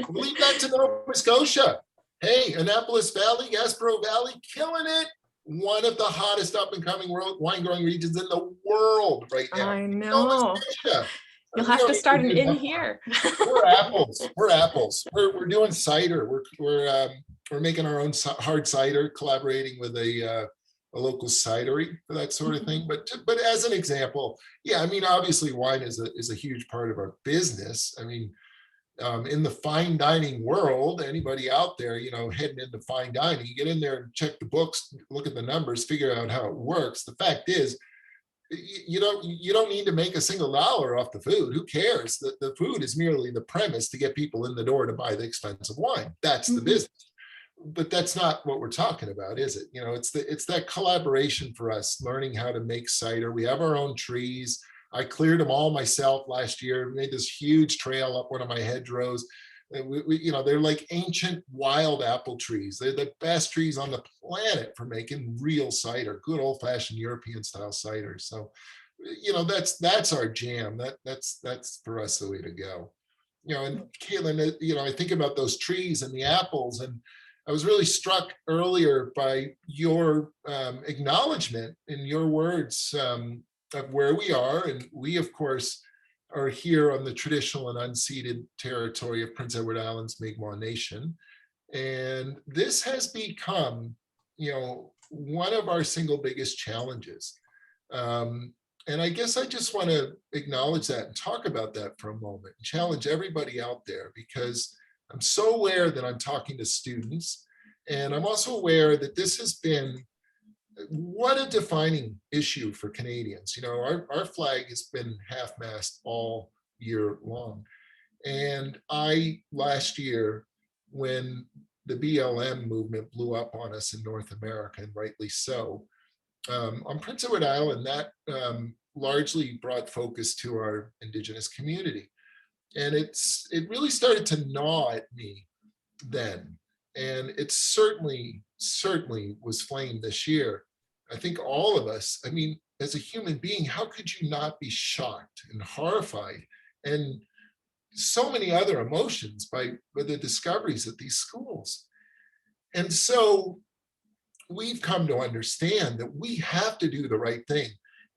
We'll leave that to Nova Scotia. Hey, Annapolis Valley, Gaspereau Valley, killing it. One of the hottest up and coming wine growing regions in the world right now. I know. You'll have to start an inn here. We're apples. We're doing cider. We're making our own hard cider, collaborating with a a local cidery for that sort of thing. But as an example, yeah, I mean, obviously wine is a huge part of our business. I mean, in the fine dining world, anybody out there, you know, heading into fine dining, you get in there and check the books, look at the numbers, figure out how it works. The fact is, you don't need to make a single dollar off the food. Who cares? The food is merely the premise to get people in the door to buy the expensive wine. That's the business. But that's not what we're talking about, is it? You know, it's that collaboration for us, learning how to make cider. We have our own trees. I cleared them all myself last year, made this huge trail up one of my hedgerows. You know, they're like ancient wild apple trees. They're the best trees on the planet for making real cider, good old fashioned European style cider. So, you know, that's our jam. That's for us the way to go. You know, and Caitlin, you know, I think about those trees and the apples, and I was really struck earlier by your acknowledgement in your words of where we are. And we, of course, are here on the traditional and unceded territory of Prince Edward Island's Mi'kmaq Nation. And this has become, you know, one of our single biggest challenges. And I guess I just want to acknowledge that and talk about that for a moment, and challenge everybody out there, because I'm so aware that I'm talking to students, and I'm also aware that this has been what a defining issue for Canadians. You know, our flag has been half-mast all year long. And last year, when the BLM movement blew up on us in North America, and rightly so, on Prince Edward Island, that largely brought focus to our Indigenous community. And it really started to gnaw at me then. And it certainly was flamed this year. I think all of us, I mean, as a human being, how could you not be shocked and horrified and so many other emotions by the discoveries at these schools? And so we've come to understand that we have to do the right thing.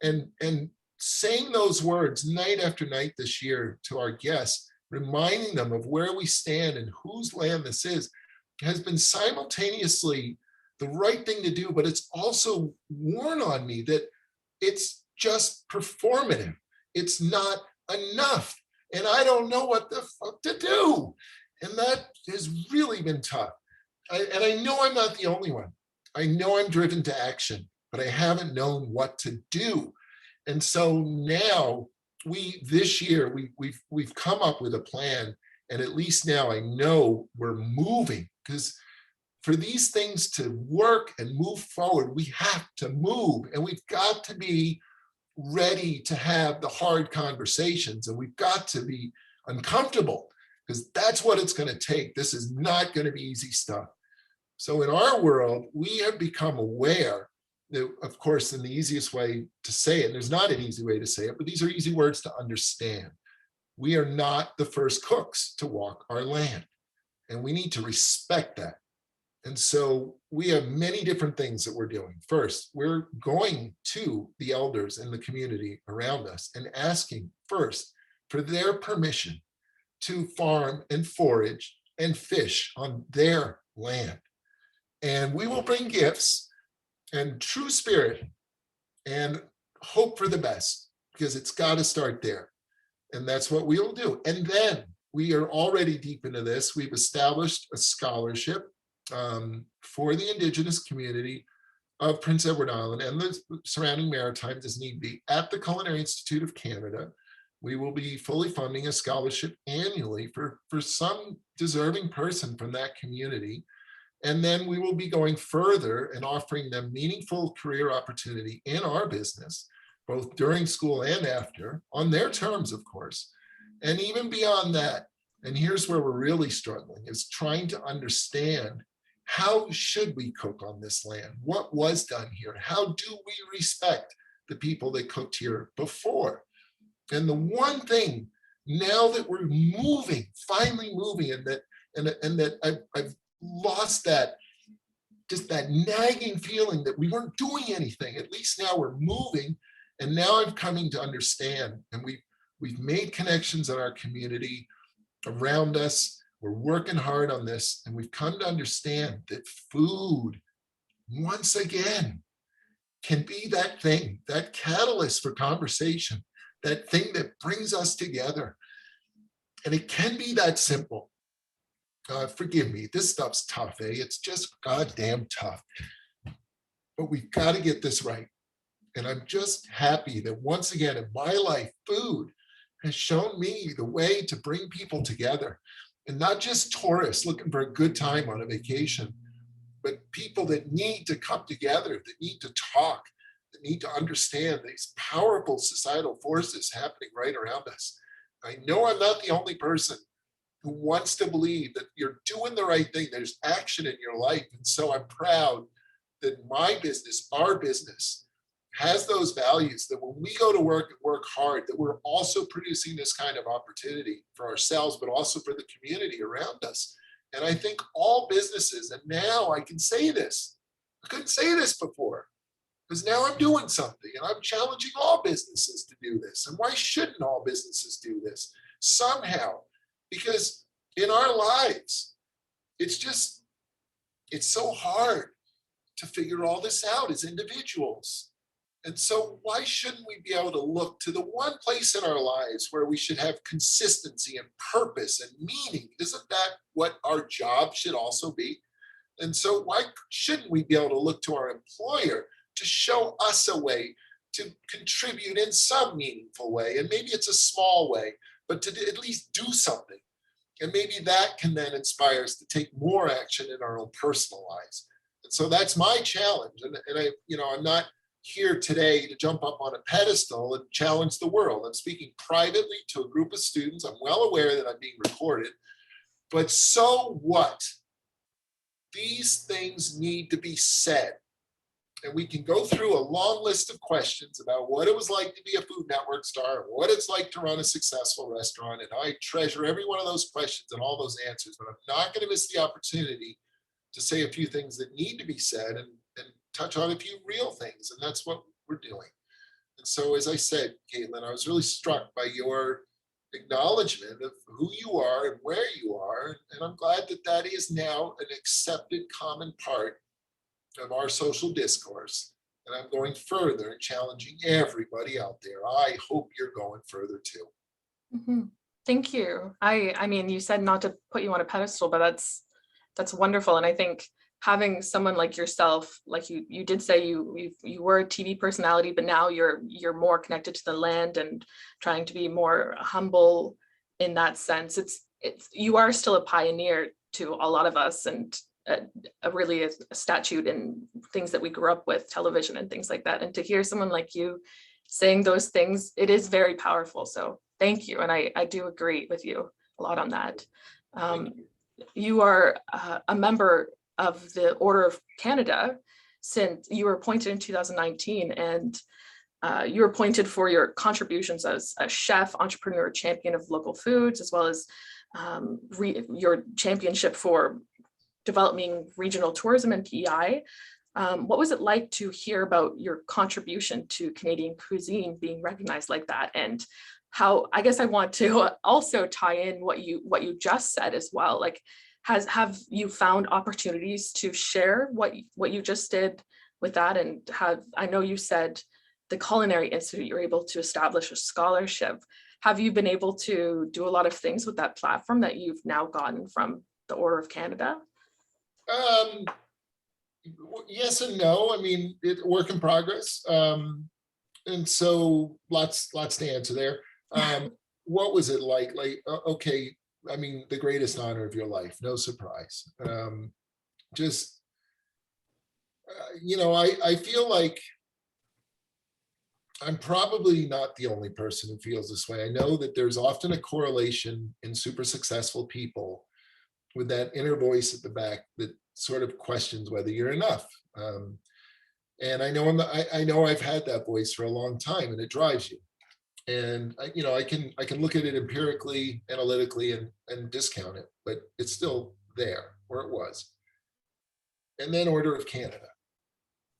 And saying those words night after night this year to our guests, reminding them of where we stand and whose land this is, has been simultaneously the right thing to do, but it's also worn on me that it's just performative. It's not enough. And I don't know what the fuck to do. And that has really been tough. And I know I'm not the only one. I know I'm driven to action, but I haven't known what to do. And so now this year, we've come up with a plan. And at least now I know we're moving, because for these things to work and move forward, we have to move, and we've got to be ready to have the hard conversations, and we've got to be uncomfortable, because that's what it's going to take. This is not going to be easy stuff. So in our world, we have become aware that, of course, in the easiest way to say it, and there's not an easy way to say it, but these are easy words to understand. We are not the first cooks to walk our land, and we need to respect that. And so we have many different things that we're doing. First, we're going to the elders in the community around us and asking first for their permission to farm and forage and fish on their land. And we will bring gifts and true spirit and hope for the best, because it's got to start there. And that's what we will do. And then we are already deep into this. We've established a scholarship for the Indigenous community of Prince Edward Island and the surrounding Maritimes, as need be, at the Culinary Institute of Canada. We will be fully funding a scholarship annually for some deserving person from that community. And then we will be going further and offering them meaningful career opportunity in our business, both during school and after, on their terms, of course. And even beyond that, and here's where we're really struggling, is trying to understand, how should we cook on this land? What was done here? How do we respect the people that cooked here before? And the one thing, now that we're moving, finally moving, and that I've lost that, just that nagging feeling that we weren't doing anything. At least now we're moving, and now I'm coming to understand, and we've made connections in our community around us. We're working hard on this, and we've come to understand that food, once again, can be that thing, that catalyst for conversation, that thing that brings us together. And it can be that simple. Forgive me, this stuff's tough, eh? It's just goddamn tough. But we've got to get this right. And I'm just happy that once again in my life, food has shown me the way to bring people together. And not just tourists looking for a good time on a vacation, but people that need to come together, that need to talk, that need to understand these powerful societal forces happening right around us. I know I'm not the only person who wants to believe that you're doing the right thing. There's action in your life. And so I'm proud that my business, our business, has those values, that when we go to work and work hard, that we're also producing this kind of opportunity for ourselves, but also for the community around us. And I think all businesses, and now I can say this, I couldn't say this before, because now I'm doing something and I'm challenging all businesses to do this. And why shouldn't all businesses do this? Somehow, because in our lives, it's so hard to figure all this out as individuals. And so why shouldn't we be able to look to the one place in our lives where we should have consistency and purpose and meaning? Isn't that what our job should also be? And so why shouldn't we be able to look to our employer to show us a way to contribute in some meaningful way? And maybe it's a small way, but to at least do something. And maybe that can then inspire us to take more action in our own personal lives. And so that's my challenge. And I'm not here today to jump up on a pedestal and challenge the world. I'm speaking privately to a group of students. I'm well aware that I'm being recorded, but so what? These things need to be said. And we can go through a long list of questions about what it was like to be a Food Network star, what it's like to run a successful restaurant. And I treasure every one of those questions and all those answers, but I'm not going to miss the opportunity to say a few things that need to be said and touch on a few real things. And that's what we're doing. And so, as I said, Caitlin, I was really struck by your acknowledgement of who you are and where you are. And I'm glad that that is now an accepted common part of our social discourse. And I'm going further and challenging everybody out there. I hope you're going further too. Mm-hmm. Thank you. I mean, you said not to put you on a pedestal, but that's wonderful. And I think having someone like yourself, like you did say you were a TV personality, but now you're more connected to the land and trying to be more humble in that sense. You are still a pioneer to a lot of us, and really a statute in things that we grew up with, television and things like that. And to hear someone like you saying those things, it is very powerful. So thank you. And I do agree with you a lot on that. You are a member of the Order of Canada since you were appointed in 2019, and you were appointed for your contributions as a chef, entrepreneur, champion of local foods, as well as your championship for developing regional tourism and PEI. What was it like to hear about your contribution to Canadian cuisine being recognized like that? And how, I guess I want to also tie in what you just said as well. Like, have you found opportunities to share what you just did with that? And I know you said the Culinary Institute, you're able to establish a scholarship. Have you been able to do a lot of things with that platform that you've now gotten from the Order of Canada? Yes and no. I mean, work in progress. And so lots to answer there. What was it like? Okay, I mean, the greatest honor of your life, no surprise. I feel like I'm probably not the only person who feels this way. I know that there's often a correlation in super successful people with that inner voice at the back that sort of questions whether you're enough. And I know I've had that voice for a long time, and it drives you. And I can look at it empirically, analytically, and discount it, but it's still there where it was. And then Order of Canada.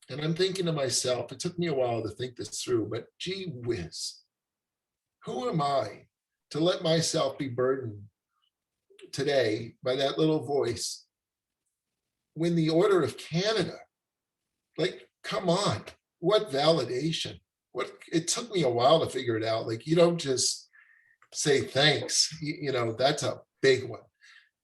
And I'm thinking to myself, it took me a while to think this through, but gee whiz, who am I to let myself be burdened today by that little voice when the Order of Canada, like, come on, what validation. It took me a while to figure it out. Like, you don't just say thanks, that's a big one.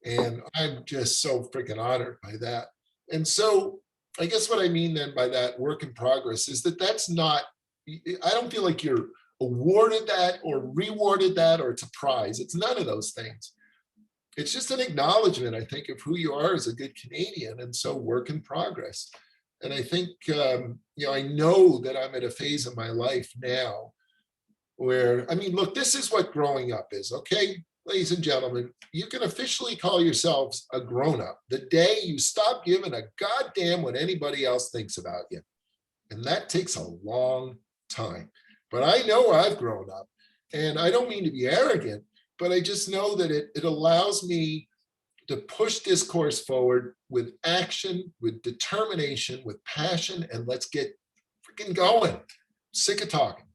And I'm just so freaking honored by that. And so I guess what I mean then by that work in progress is that's not, I don't feel like you're awarded that or rewarded that or it's a prize. It's none of those things. It's just an acknowledgement, I think, of who you are as a good Canadian. And so work in progress. And I think, I know that I'm at a phase of my life now where, look, this is what growing up is, okay? Ladies and gentlemen, you can officially call yourselves a grown-up the day you stop giving a goddamn what anybody else thinks about you. And that takes a long time. But I know I've grown up, and I don't mean to be arrogant, but I just know that it allows me to push discourse forward with action, with determination, with passion, and let's get freaking going. Sick of talking.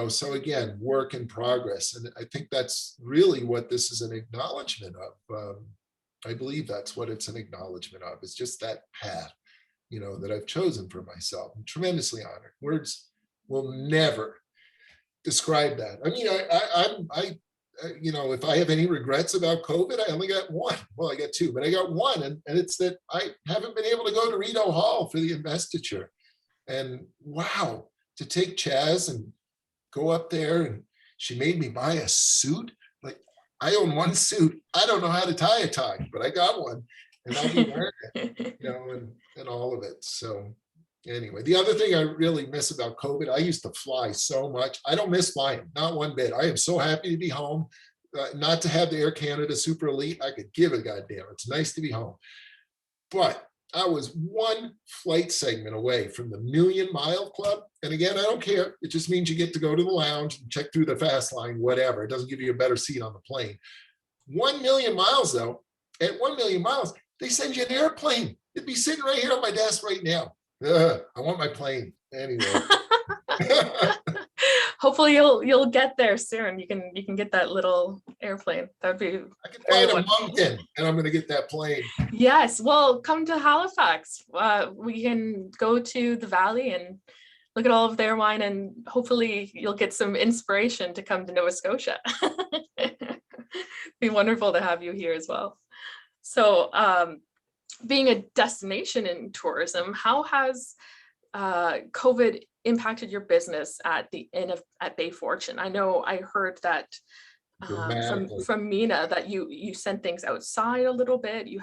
So again, work in progress. And I think that's really what this is an acknowledgement of. I believe that's what it's an acknowledgement of. It's just that path, that I've chosen for myself. I'm tremendously honored. Words will never describe that. If I have any regrets about COVID, I only got one. Well, I got two, but I got one. And it's that I haven't been able to go to Rideau Hall for the investiture. And wow, to take Chaz and go up there, and she made me buy a suit. Like, I own one suit. I don't know how to tie a tie, but I got one, and I'll be wearing it, and all of it. So anyway, the other thing I really miss about COVID, I used to fly so much. I don't miss flying, not one bit. I am so happy to be home, not to have the Air Canada Super Elite. I could give a goddamn. It's nice to be home. But I was one flight segment away from the Million Mile Club. And again, I don't care. It just means you get to go to the lounge and check through the fast line, whatever. It doesn't give you a better seat on the plane. 1 million miles, though, at 1 million miles, they send you an airplane. It'd be sitting right here on my desk right now. I want my plane. Anyway. Hopefully you'll get there soon. You can get that little airplane. That would be. I can fly to Moncton, and I'm going to get that plane. Yes, well, come to Halifax. We can go to the Valley and look at all of their wine, and hopefully you'll get some inspiration to come to Nova Scotia. It'd be wonderful to have you here as well. So, being a destination in tourism, how has COVID impacted your business at the Inn at Bay Fortune? I know I heard that from Mina that you sent things outside a little bit. You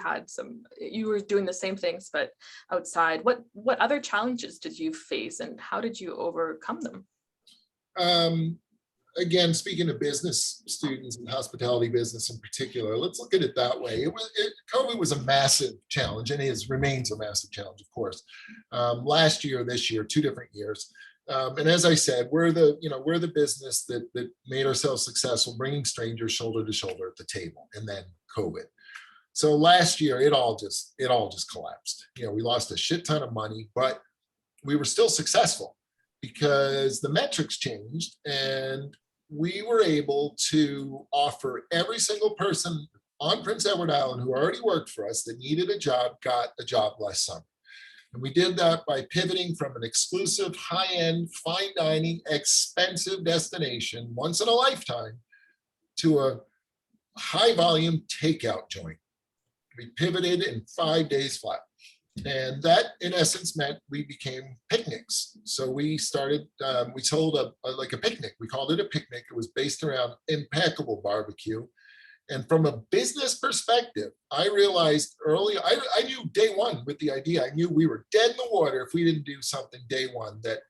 were doing the same things but outside. What other challenges did you face, and how did you overcome them? Again, speaking of business students and hospitality business in particular, let's look at it that way. COVID was a massive challenge, and remains a massive challenge, of course. Last year, this year, 2 different years. And as I said, we're the business that made ourselves successful, bringing strangers shoulder to shoulder at the table, and then COVID. So last year, it all just collapsed. We lost a shit ton of money, but we were still successful because the metrics changed, and we were able to offer every single person on Prince Edward Island who already worked for us that needed a job, got a job last summer. And we did that by pivoting from an exclusive, high-end, fine dining, expensive destination once in a lifetime to a high-volume takeout joint. We pivoted in 5 days flat. And that, in essence, meant we became picnics. So we started, we told a picnic. We called it a picnic. It was based around impeccable barbecue. And from a business perspective, I realized early, I knew day one with the idea, I knew we were dead in the water if we didn't do something day one. That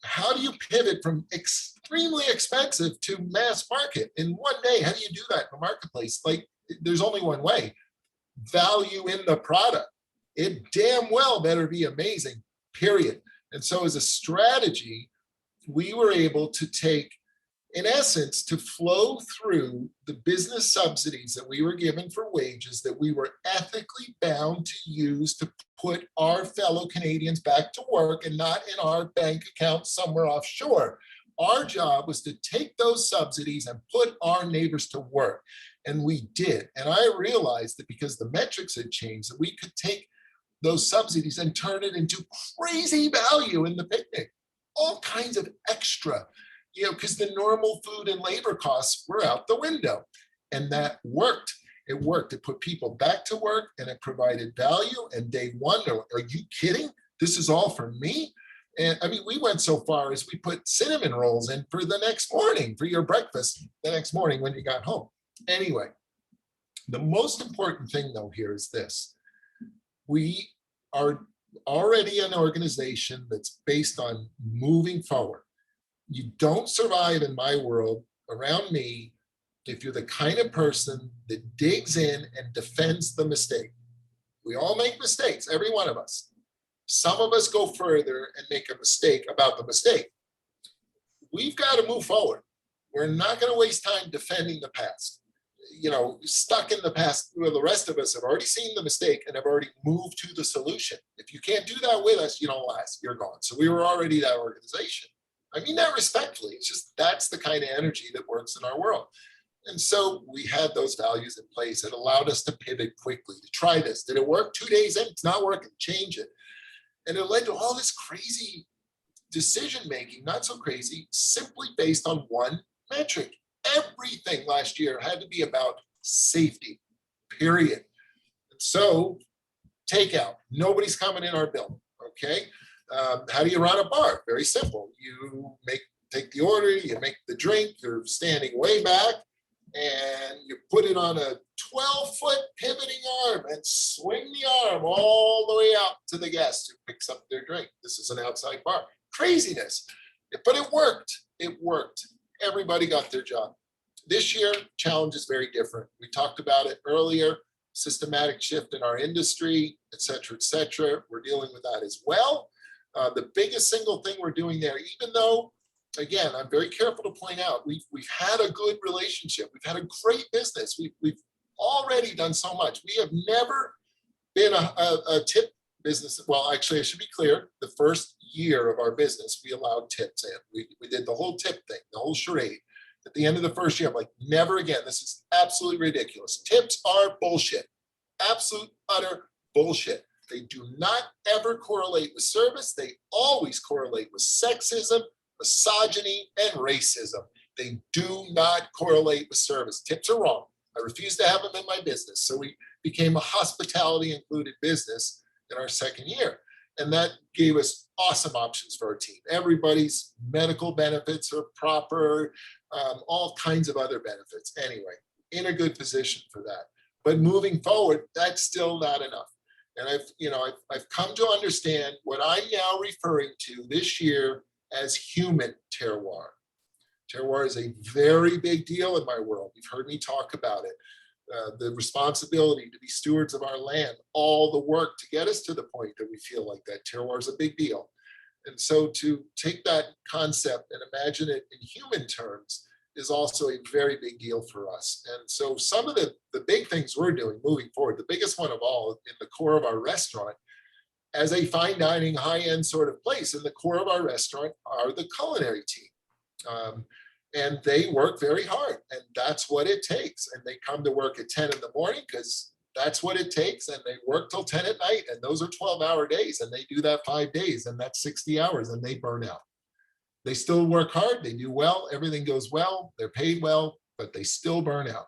how do you pivot from extremely expensive to mass market in one day? How do you do that in the marketplace? Like, there's only one way: value in the product. It damn well better be amazing, period. And so as a strategy, we were able to take, in essence, to flow through the business subsidies that we were given for wages that we were ethically bound to use to put our fellow Canadians back to work and not in our bank account somewhere offshore. Our job was to take those subsidies and put our neighbors to work. And we did. And I realized that because the metrics had changed, that we could take those subsidies and turn it into crazy value in the picnic. All kinds of extra, because the normal food and labor costs were out the window. And that worked. It worked. It put people back to work and it provided value. And day one, are you kidding? This is all for me? And I mean, we went so far as we put cinnamon rolls in for the next morning, for your breakfast the next morning when you got home. Anyway, the most important thing though here is this. We are already an organization that's based on moving forward. You don't survive in my world around me if you're the kind of person that digs in and defends the mistake. We all make mistakes, every one of us. Some of us go further and make a mistake about the mistake. We've got to move forward. We're not going to waste time defending the past. Stuck in the past, where the rest of us have already seen the mistake and have already moved to the solution. If you can't do that with us, you don't last, you're gone. So we were already that organization. I mean that respectfully, it's just that's the kind of energy that works in our world. And so we had those values in place. It allowed us to pivot quickly, to try this. Did it work 2 days in? It's not working, change it. And it led to all this crazy decision-making, not so crazy, simply based on one metric. Everything last year had to be about safety, period. And so takeout, nobody's coming in our building, okay? How do you run a bar? Very simple. You take the order, you make the drink, you're standing way back, and you put it on a 12-foot pivoting arm and swing the arm all the way out to the guest who picks up their drink. This is an outside bar. Craziness. But it worked. It worked. Everybody got their job. This year, challenge is very different. We talked about it earlier, systematic shift in our industry, et cetera, et cetera. We're dealing with that as well. The biggest single thing we're doing there, even though, again, I'm very careful to point out, we've had a good relationship. We've had a great business. We've already done so much. We have never been a tip business. Well, actually, I should be clear. The first year of our business, we allowed tips in. We did the whole tip thing, the whole charade. At the end of the first year, I'm like, never again. This is absolutely ridiculous. Tips are bullshit. Absolute, utter bullshit. They do not ever correlate with service. They always correlate with sexism, misogyny, and racism. They do not correlate with service. Tips are wrong. I refuse to have them in my business. So we became a hospitality included business in our second year. And that gave us awesome options for our team. Everybody's medical benefits are proper, all kinds of other benefits. Anyway, in a good position for that. But moving forward, that's still not enough. And I've come to understand what I'm now referring to this year as human terroir. Terroir is a very big deal in my world. You've heard me talk about it. The responsibility to be stewards of our land, all the work to get us to the point that we feel like that. Terroir is a big deal. And so to take that concept and imagine it in human terms is also a very big deal for us. And so some of the big things we're doing moving forward, the biggest one of all in the core of our restaurant, as a fine dining, high-end sort of place, in the core of our restaurant are the culinary team. And they work very hard, and that's what it takes. And they come to work at 10 in the morning because that's what it takes. And they work till 10 at night, and those are 12-hour days. And they do that 5 days, and that's 60 hours, and they burn out. They still work hard. They do well. Everything goes well. They're paid well, but they still burn out.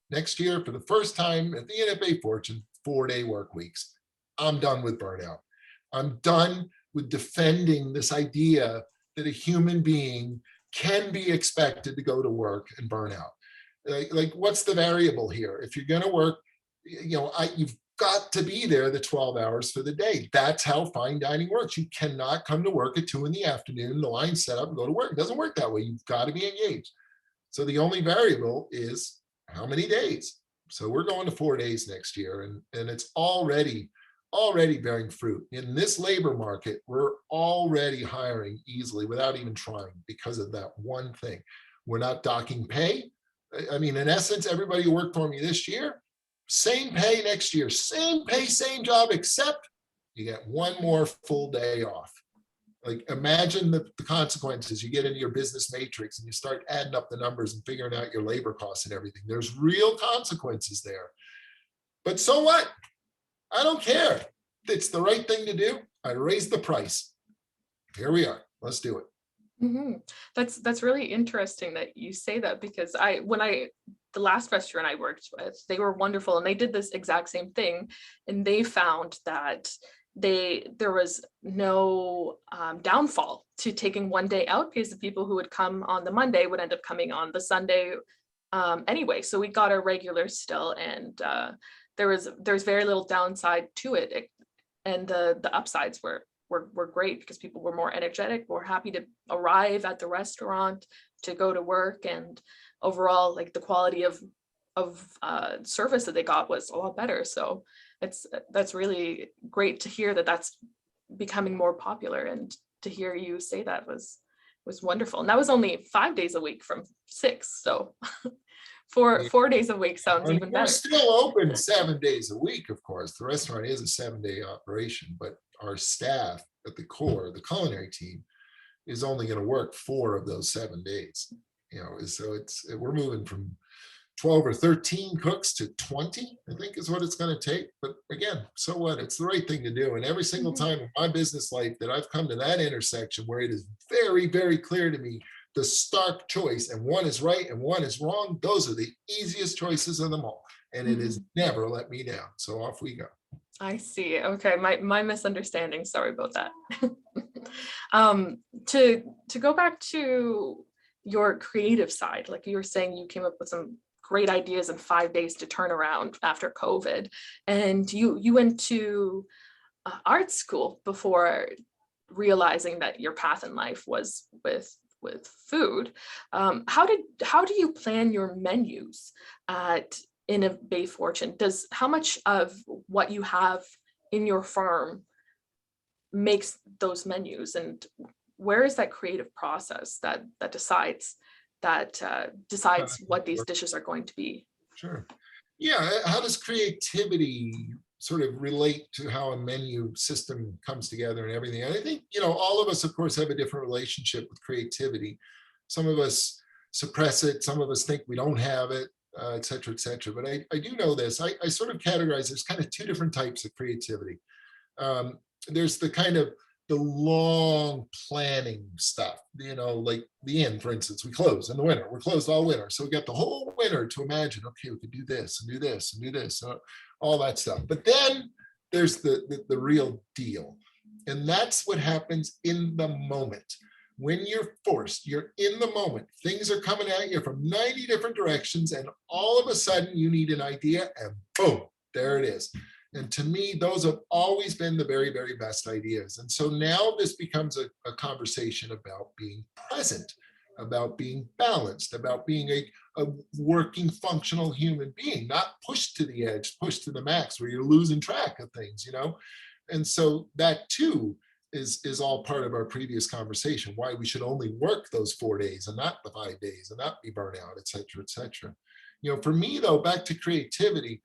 Next year, for the first time at the NFA Fortune, 4-day work weeks. I'm done with burnout. I'm done with defending this idea that a human being can be expected to go to work and burn out. Like what's the variable here? If you're going to work, you've got to be there the 12 hours for the day. That's how fine dining works. You cannot come to work at 2 p.m, the line set up and go to work. It doesn't work that way. You've got to be engaged. So the only variable is how many days. So we're going to 4 days next year, and it's already bearing fruit. In this labor market, we're already hiring easily without even trying because of that one thing. We're not docking pay. I mean, in essence, everybody who worked for me this year, same pay next year, same pay, same job, except you get one more full day off. Like imagine the consequences. You get into your business matrix and you start adding up the numbers and figuring out your labor costs and everything. There's real consequences there. But so what? I don't care. it's the right thing to do. I raised the price. Here we are. Let's do it. That's really interesting that you say that, because the last restaurant I worked with, they were wonderful and they did this exact same thing, and they found that there was no downfall to taking one day out, because the people who would come on the Monday would end up coming on the Sunday anyway. So we got our regulars still, and there's very little downside to it, and the upsides were great, because people were more energetic, more happy to arrive at the restaurant, to go to work, and overall, like, the quality of service that they got was a lot better. So that's really great to hear that that's becoming more popular, and to hear you say that was wonderful. And that was only 5 days a week from 6, so 4 days a week sounds even We're better. still open 7 days a week, of course. The restaurant is a 7-day operation, but our staff at the core, the culinary team, is only going to work 4 of those 7 days. So we're moving from 12 or 13 cooks to 20, I think is what it's going to take. But again, so what? It's the right thing to do. And every single time in my business life that I've come to that intersection where it is very, very clear to me the stark choice, and one is right and one is wrong, those are the easiest choices of them all. And it has never let me down. So off we go. I see. Okay, my misunderstanding. Sorry about that. To go back to your creative side, like you were saying, you came up with some great ideas in 5 days to turn around after COVID, and you went to art school before realizing that your path in life was with food. How do you plan your menus at Innovate Fortune? How much of what you have in your farm makes those menus, and where is that creative process that decides what these dishes are going to be? Sure. Yeah. How does creativity sort of relate to how a menu system comes together and everything? And I think, all of us, of course, have a different relationship with creativity. Some of us suppress it. Some of us think we don't have it, et cetera, et cetera. But I do know this. I sort of categorize, there's kind of 2 different types of creativity. There's the kind of the long planning stuff, like the inn, for instance, we close in the winter, we're closed all winter. So we got the whole winter to imagine, okay, we could do this and do this and do this, all that stuff. But then there's the real deal. And that's what happens in the moment. When you're forced, you're in the moment. Things are coming at you from 90 different directions, and all of a sudden you need an idea, and boom, there it is. And to me, those have always been the very, very best ideas. And so now this becomes a conversation about being present, about being balanced, about being a working, functional human being, not pushed to the edge, pushed to the max, where you're losing track of things, And so that too is all part of our previous conversation, why we should only work those 4 days and not the 5 days and not be burnt out, et cetera, et cetera. For me though, back to creativity,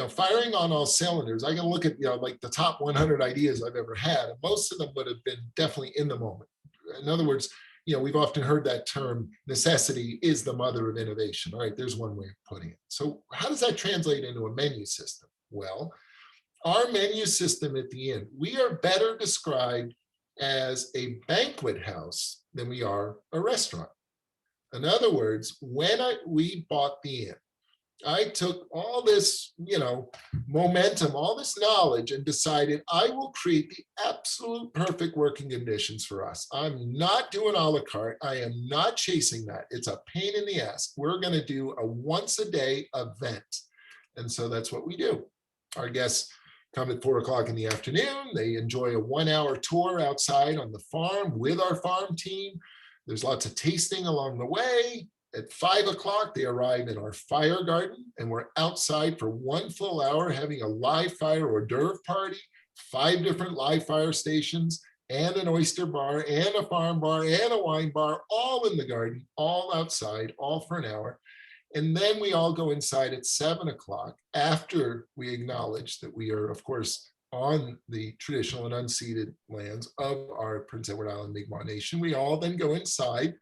firing on all cylinders, I can look at, like the top 100 ideas I've ever had, and most of them would have been definitely in the moment. In other words, we've often heard that term, necessity is the mother of innovation. All right, there's one way of putting it. So how does that translate into a menu system? Well, our menu system at the inn, we are better described as a banquet house than we are a restaurant. In other words, when we bought the inn, I took all this, momentum, all this knowledge, and decided I will create the absolute perfect working conditions for us. I'm not doing a la carte. I am not chasing that. It's a pain in the ass. We're going to do a once a day event. And so that's what we do. Our guests come at 4 o'clock in the afternoon. They enjoy a 1-hour tour outside on the farm with our farm team. There's lots of tasting along the way. At 5 o'clock, they arrive in our fire garden, and we're outside for 1 full hour having a live fire hors d'oeuvre party, 5 different live fire stations, and an oyster bar, and a farm bar, and a wine bar, all in the garden, all outside, all for an hour. And then we all go inside at 7 o'clock after we acknowledge that we are, of course, on the traditional and unceded lands of our Prince Edward Island Mi'kmaq Nation. We all then go inside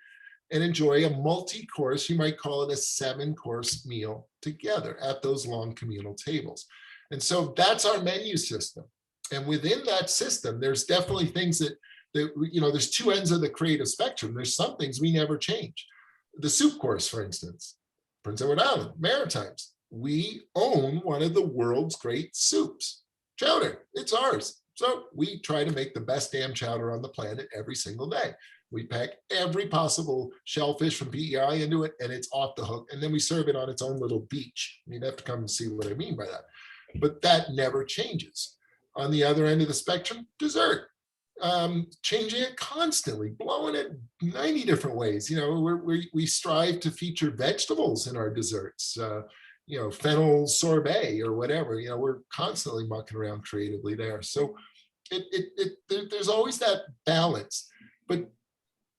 and enjoy a multi-course, you might call it a 7-course meal together at those long communal tables. And so that's our menu system. And within that system, there's definitely things that, there's two ends of the creative spectrum. There's some things we never change. The soup course, for instance, Prince Edward Island, Maritimes. We own one of the world's great soups, chowder. It's ours. So we try to make the best damn chowder on the planet every single day. We pack every possible shellfish from PEI into it, and it's off the hook. And then we serve it on its own little beach. You'd have to come and see what I mean by that. But that never changes. On the other end of the spectrum, dessert. Changing it constantly, blowing it 90 different ways. We strive to feature vegetables in our desserts. Fennel sorbet or whatever. We're constantly mucking around creatively there. So there's always that balance. But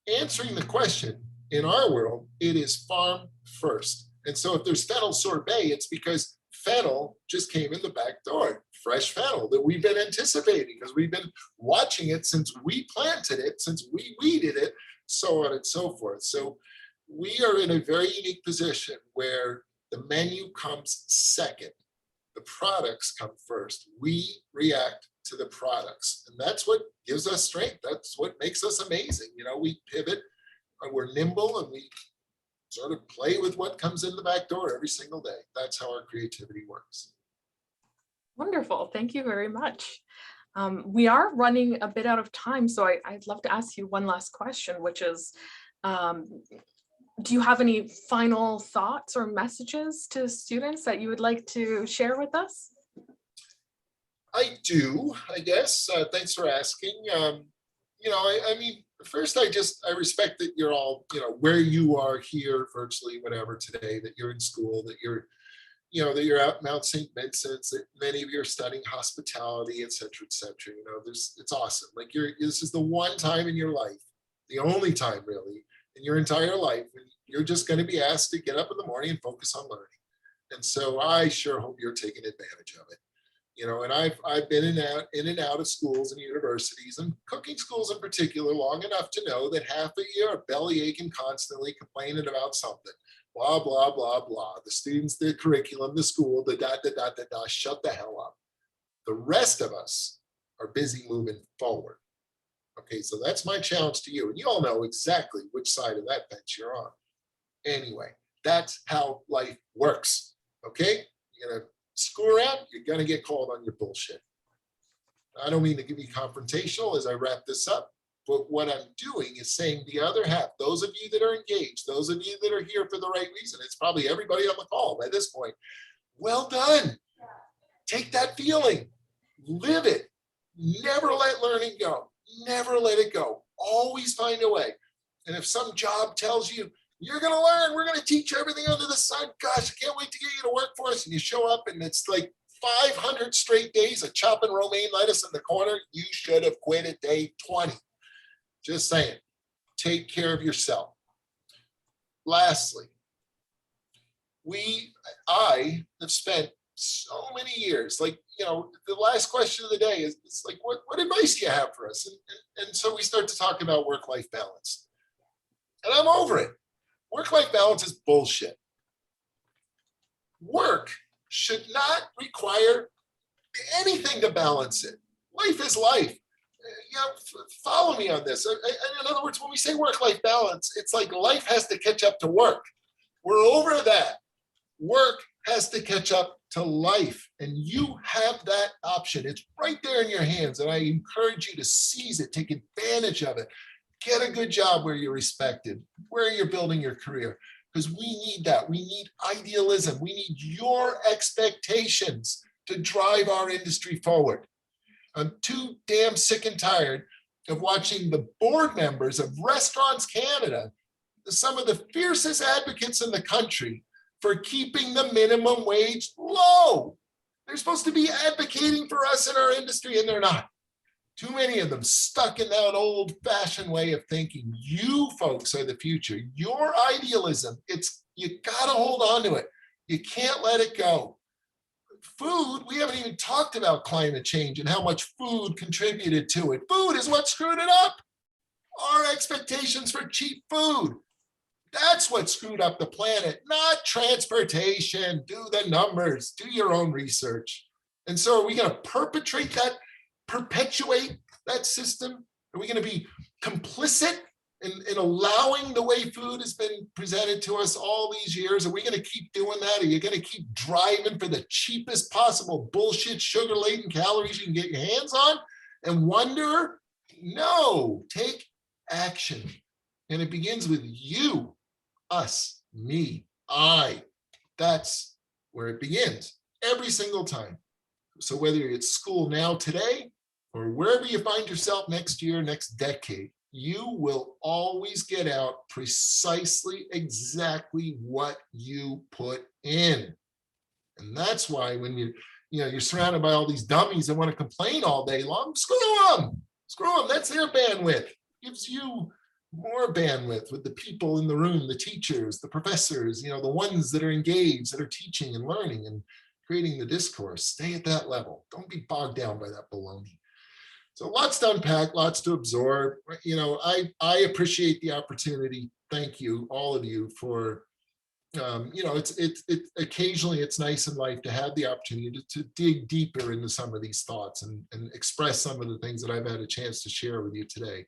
answering the question, in our world, it is farm first. And so if there's fennel sorbet, it's because fennel just came in the back door. Fresh fennel that we've been anticipating because we've been watching it since we planted it, since we weeded it, so on and so forth. So we are in a very unique position where the menu comes second. The products come first. We react to the products. And that's what gives us strength. That's what makes us amazing. We pivot, we're nimble, and we sort of play with what comes in the back door every single day. That's how our creativity works. Wonderful. Thank you very much. We are running a bit out of time, so I'd love to ask you one last question, which is, do you have any final thoughts or messages to students that you would like to share with us? I do, I guess. Thanks for asking. First, I respect that you're all, where you are here virtually, whatever today, that you're in school, that you're out in Mount St. Vincent's, that many of you are studying hospitality, et cetera, et cetera. It's awesome. Like this is the one time in your life, the only time really in your entire life, when you're just going to be asked to get up in the morning and focus on learning. And so I sure hope you're taking advantage of it. And I've been in and out of schools and universities, and cooking schools in particular, long enough to know that half of you are belly aching constantly, complaining about something. Blah, blah, blah, blah. The students, the curriculum, the school, the shut the hell up. The rest of us are busy moving forward. Okay, so that's my challenge to you. And you all know exactly which side of that bench you're on. Anyway, that's how life works. Okay? You're going to screw around, you're going to get called on your bullshit. I don't mean to be confrontational as I wrap this up, but what I'm doing is saying the other half, those of you that are engaged, those of you that are here for the right reason, it's probably everybody on the call by this point, well done. Take that feeling, live it, never let learning go, never let it go, always find a way. And if some job tells you, you're going to learn, we're going to teach you everything under the sun, gosh, I can't wait to get you to work for us, and you show up and it's like 500 straight days of chopping romaine lettuce in the corner, you should have quit at day 20. Just saying, take care of yourself. Lastly, I have spent so many years, the last question of the day is like, what advice do you have for us? And so we start to talk about work-life balance. And I'm over it. Work-life balance is bullshit. Work should not require anything to balance it. Life is life. Follow me on this. In other words, when we say work-life balance, it's like life has to catch up to work. We're over that. Work has to catch up to life, and you have that option. It's right there in your hands, and I encourage you to seize it, take advantage of it. Get a good job where you're respected, where you're building your career, because we need that. We need idealism. We need your expectations to drive our industry forward. I'm too damn sick and tired of watching the board members of Restaurants Canada, some of the fiercest advocates in the country, for keeping the minimum wage low. They're supposed to be advocating for us in our industry, and they're not. Too many of them stuck in that old-fashioned way of thinking. You folks are the future. Your idealism, you gotta hold on to it. You can't let it go. Food, we haven't even talked about climate change and how much food contributed to it. Food is what screwed it up. Our expectations for cheap food. That's what screwed up the planet, not transportation. Do the numbers, do your own research. And so are we going to perpetrate that perpetuate that system? Are we going to be complicit in allowing the way food has been presented to us all these years? Are we going to keep doing that? Are you going to keep driving for the cheapest possible bullshit, sugar-laden calories you can get your hands on and wonder? No, take action. And it begins with you, us, me, I. That's where it begins every single time. So whether you're at school now today or wherever you find yourself next year, next decade, you will always get out precisely exactly what you put in. And that's why when you're surrounded by all these dummies that want to complain all day long, screw them. That's their bandwidth. It gives you more bandwidth with the people in the room, the teachers, the professors, the ones that are engaged, that are teaching and learning and creating the discourse. Stay at that level. Don't be bogged down by that baloney. So lots to unpack, lots to absorb. I appreciate the opportunity. Thank you, all of you, for it's occasionally it's nice in life to have the opportunity to dig deeper into some of these thoughts and express some of the things that I've had a chance to share with you today.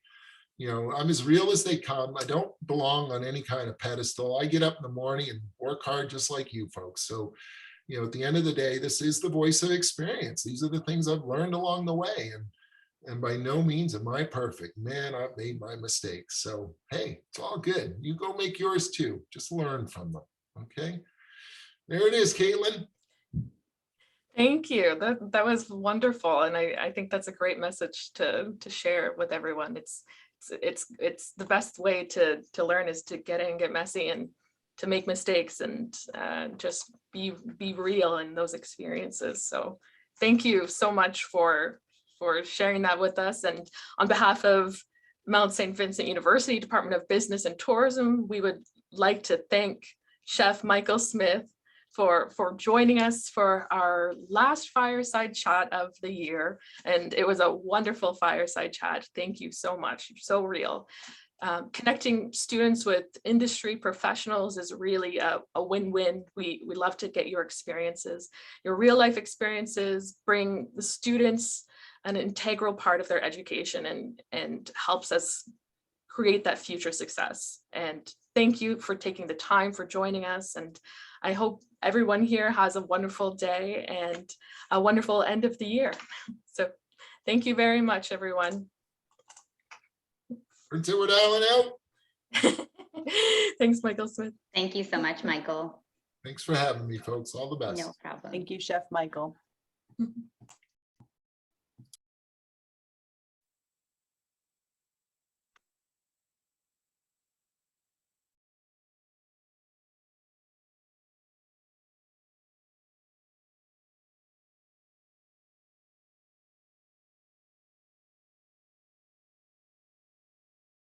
I'm as real as they come. I don't belong on any kind of pedestal. I get up in the morning and work hard just like you folks. So, at the end of the day, this is the voice of experience. These are the things I've learned along the way. And by no means am I perfect. Man, I've made my mistakes. So, hey, it's all good. You go make yours too. Just learn from them. Okay. There it is, Caitlin. Thank you. That was wonderful. And I think that's a great message to share with everyone. It's the best way to learn is to get in, get messy, and to make mistakes, and just be real in those experiences. So thank you so much for sharing that with us. And on behalf of Mount St. Vincent University Department of Business and Tourism, we would like to thank Chef Michael Smith for joining us for our last fireside chat of the year. And it was a wonderful fireside chat. Thank you so much. You're so real. Connecting students with industry professionals is really a win-win. We love to get your experiences. Your real life experiences bring the students an integral part of their education and helps us create that future success. And thank you for taking the time for joining us. And I hope everyone here has a wonderful day and a wonderful end of the year. So thank you very much, everyone. Prince Edward Island out. Thanks, Michael Smith. Thank you so much, Michael. Thanks for having me, folks. All the best. No problem. Thank you, Chef Michael.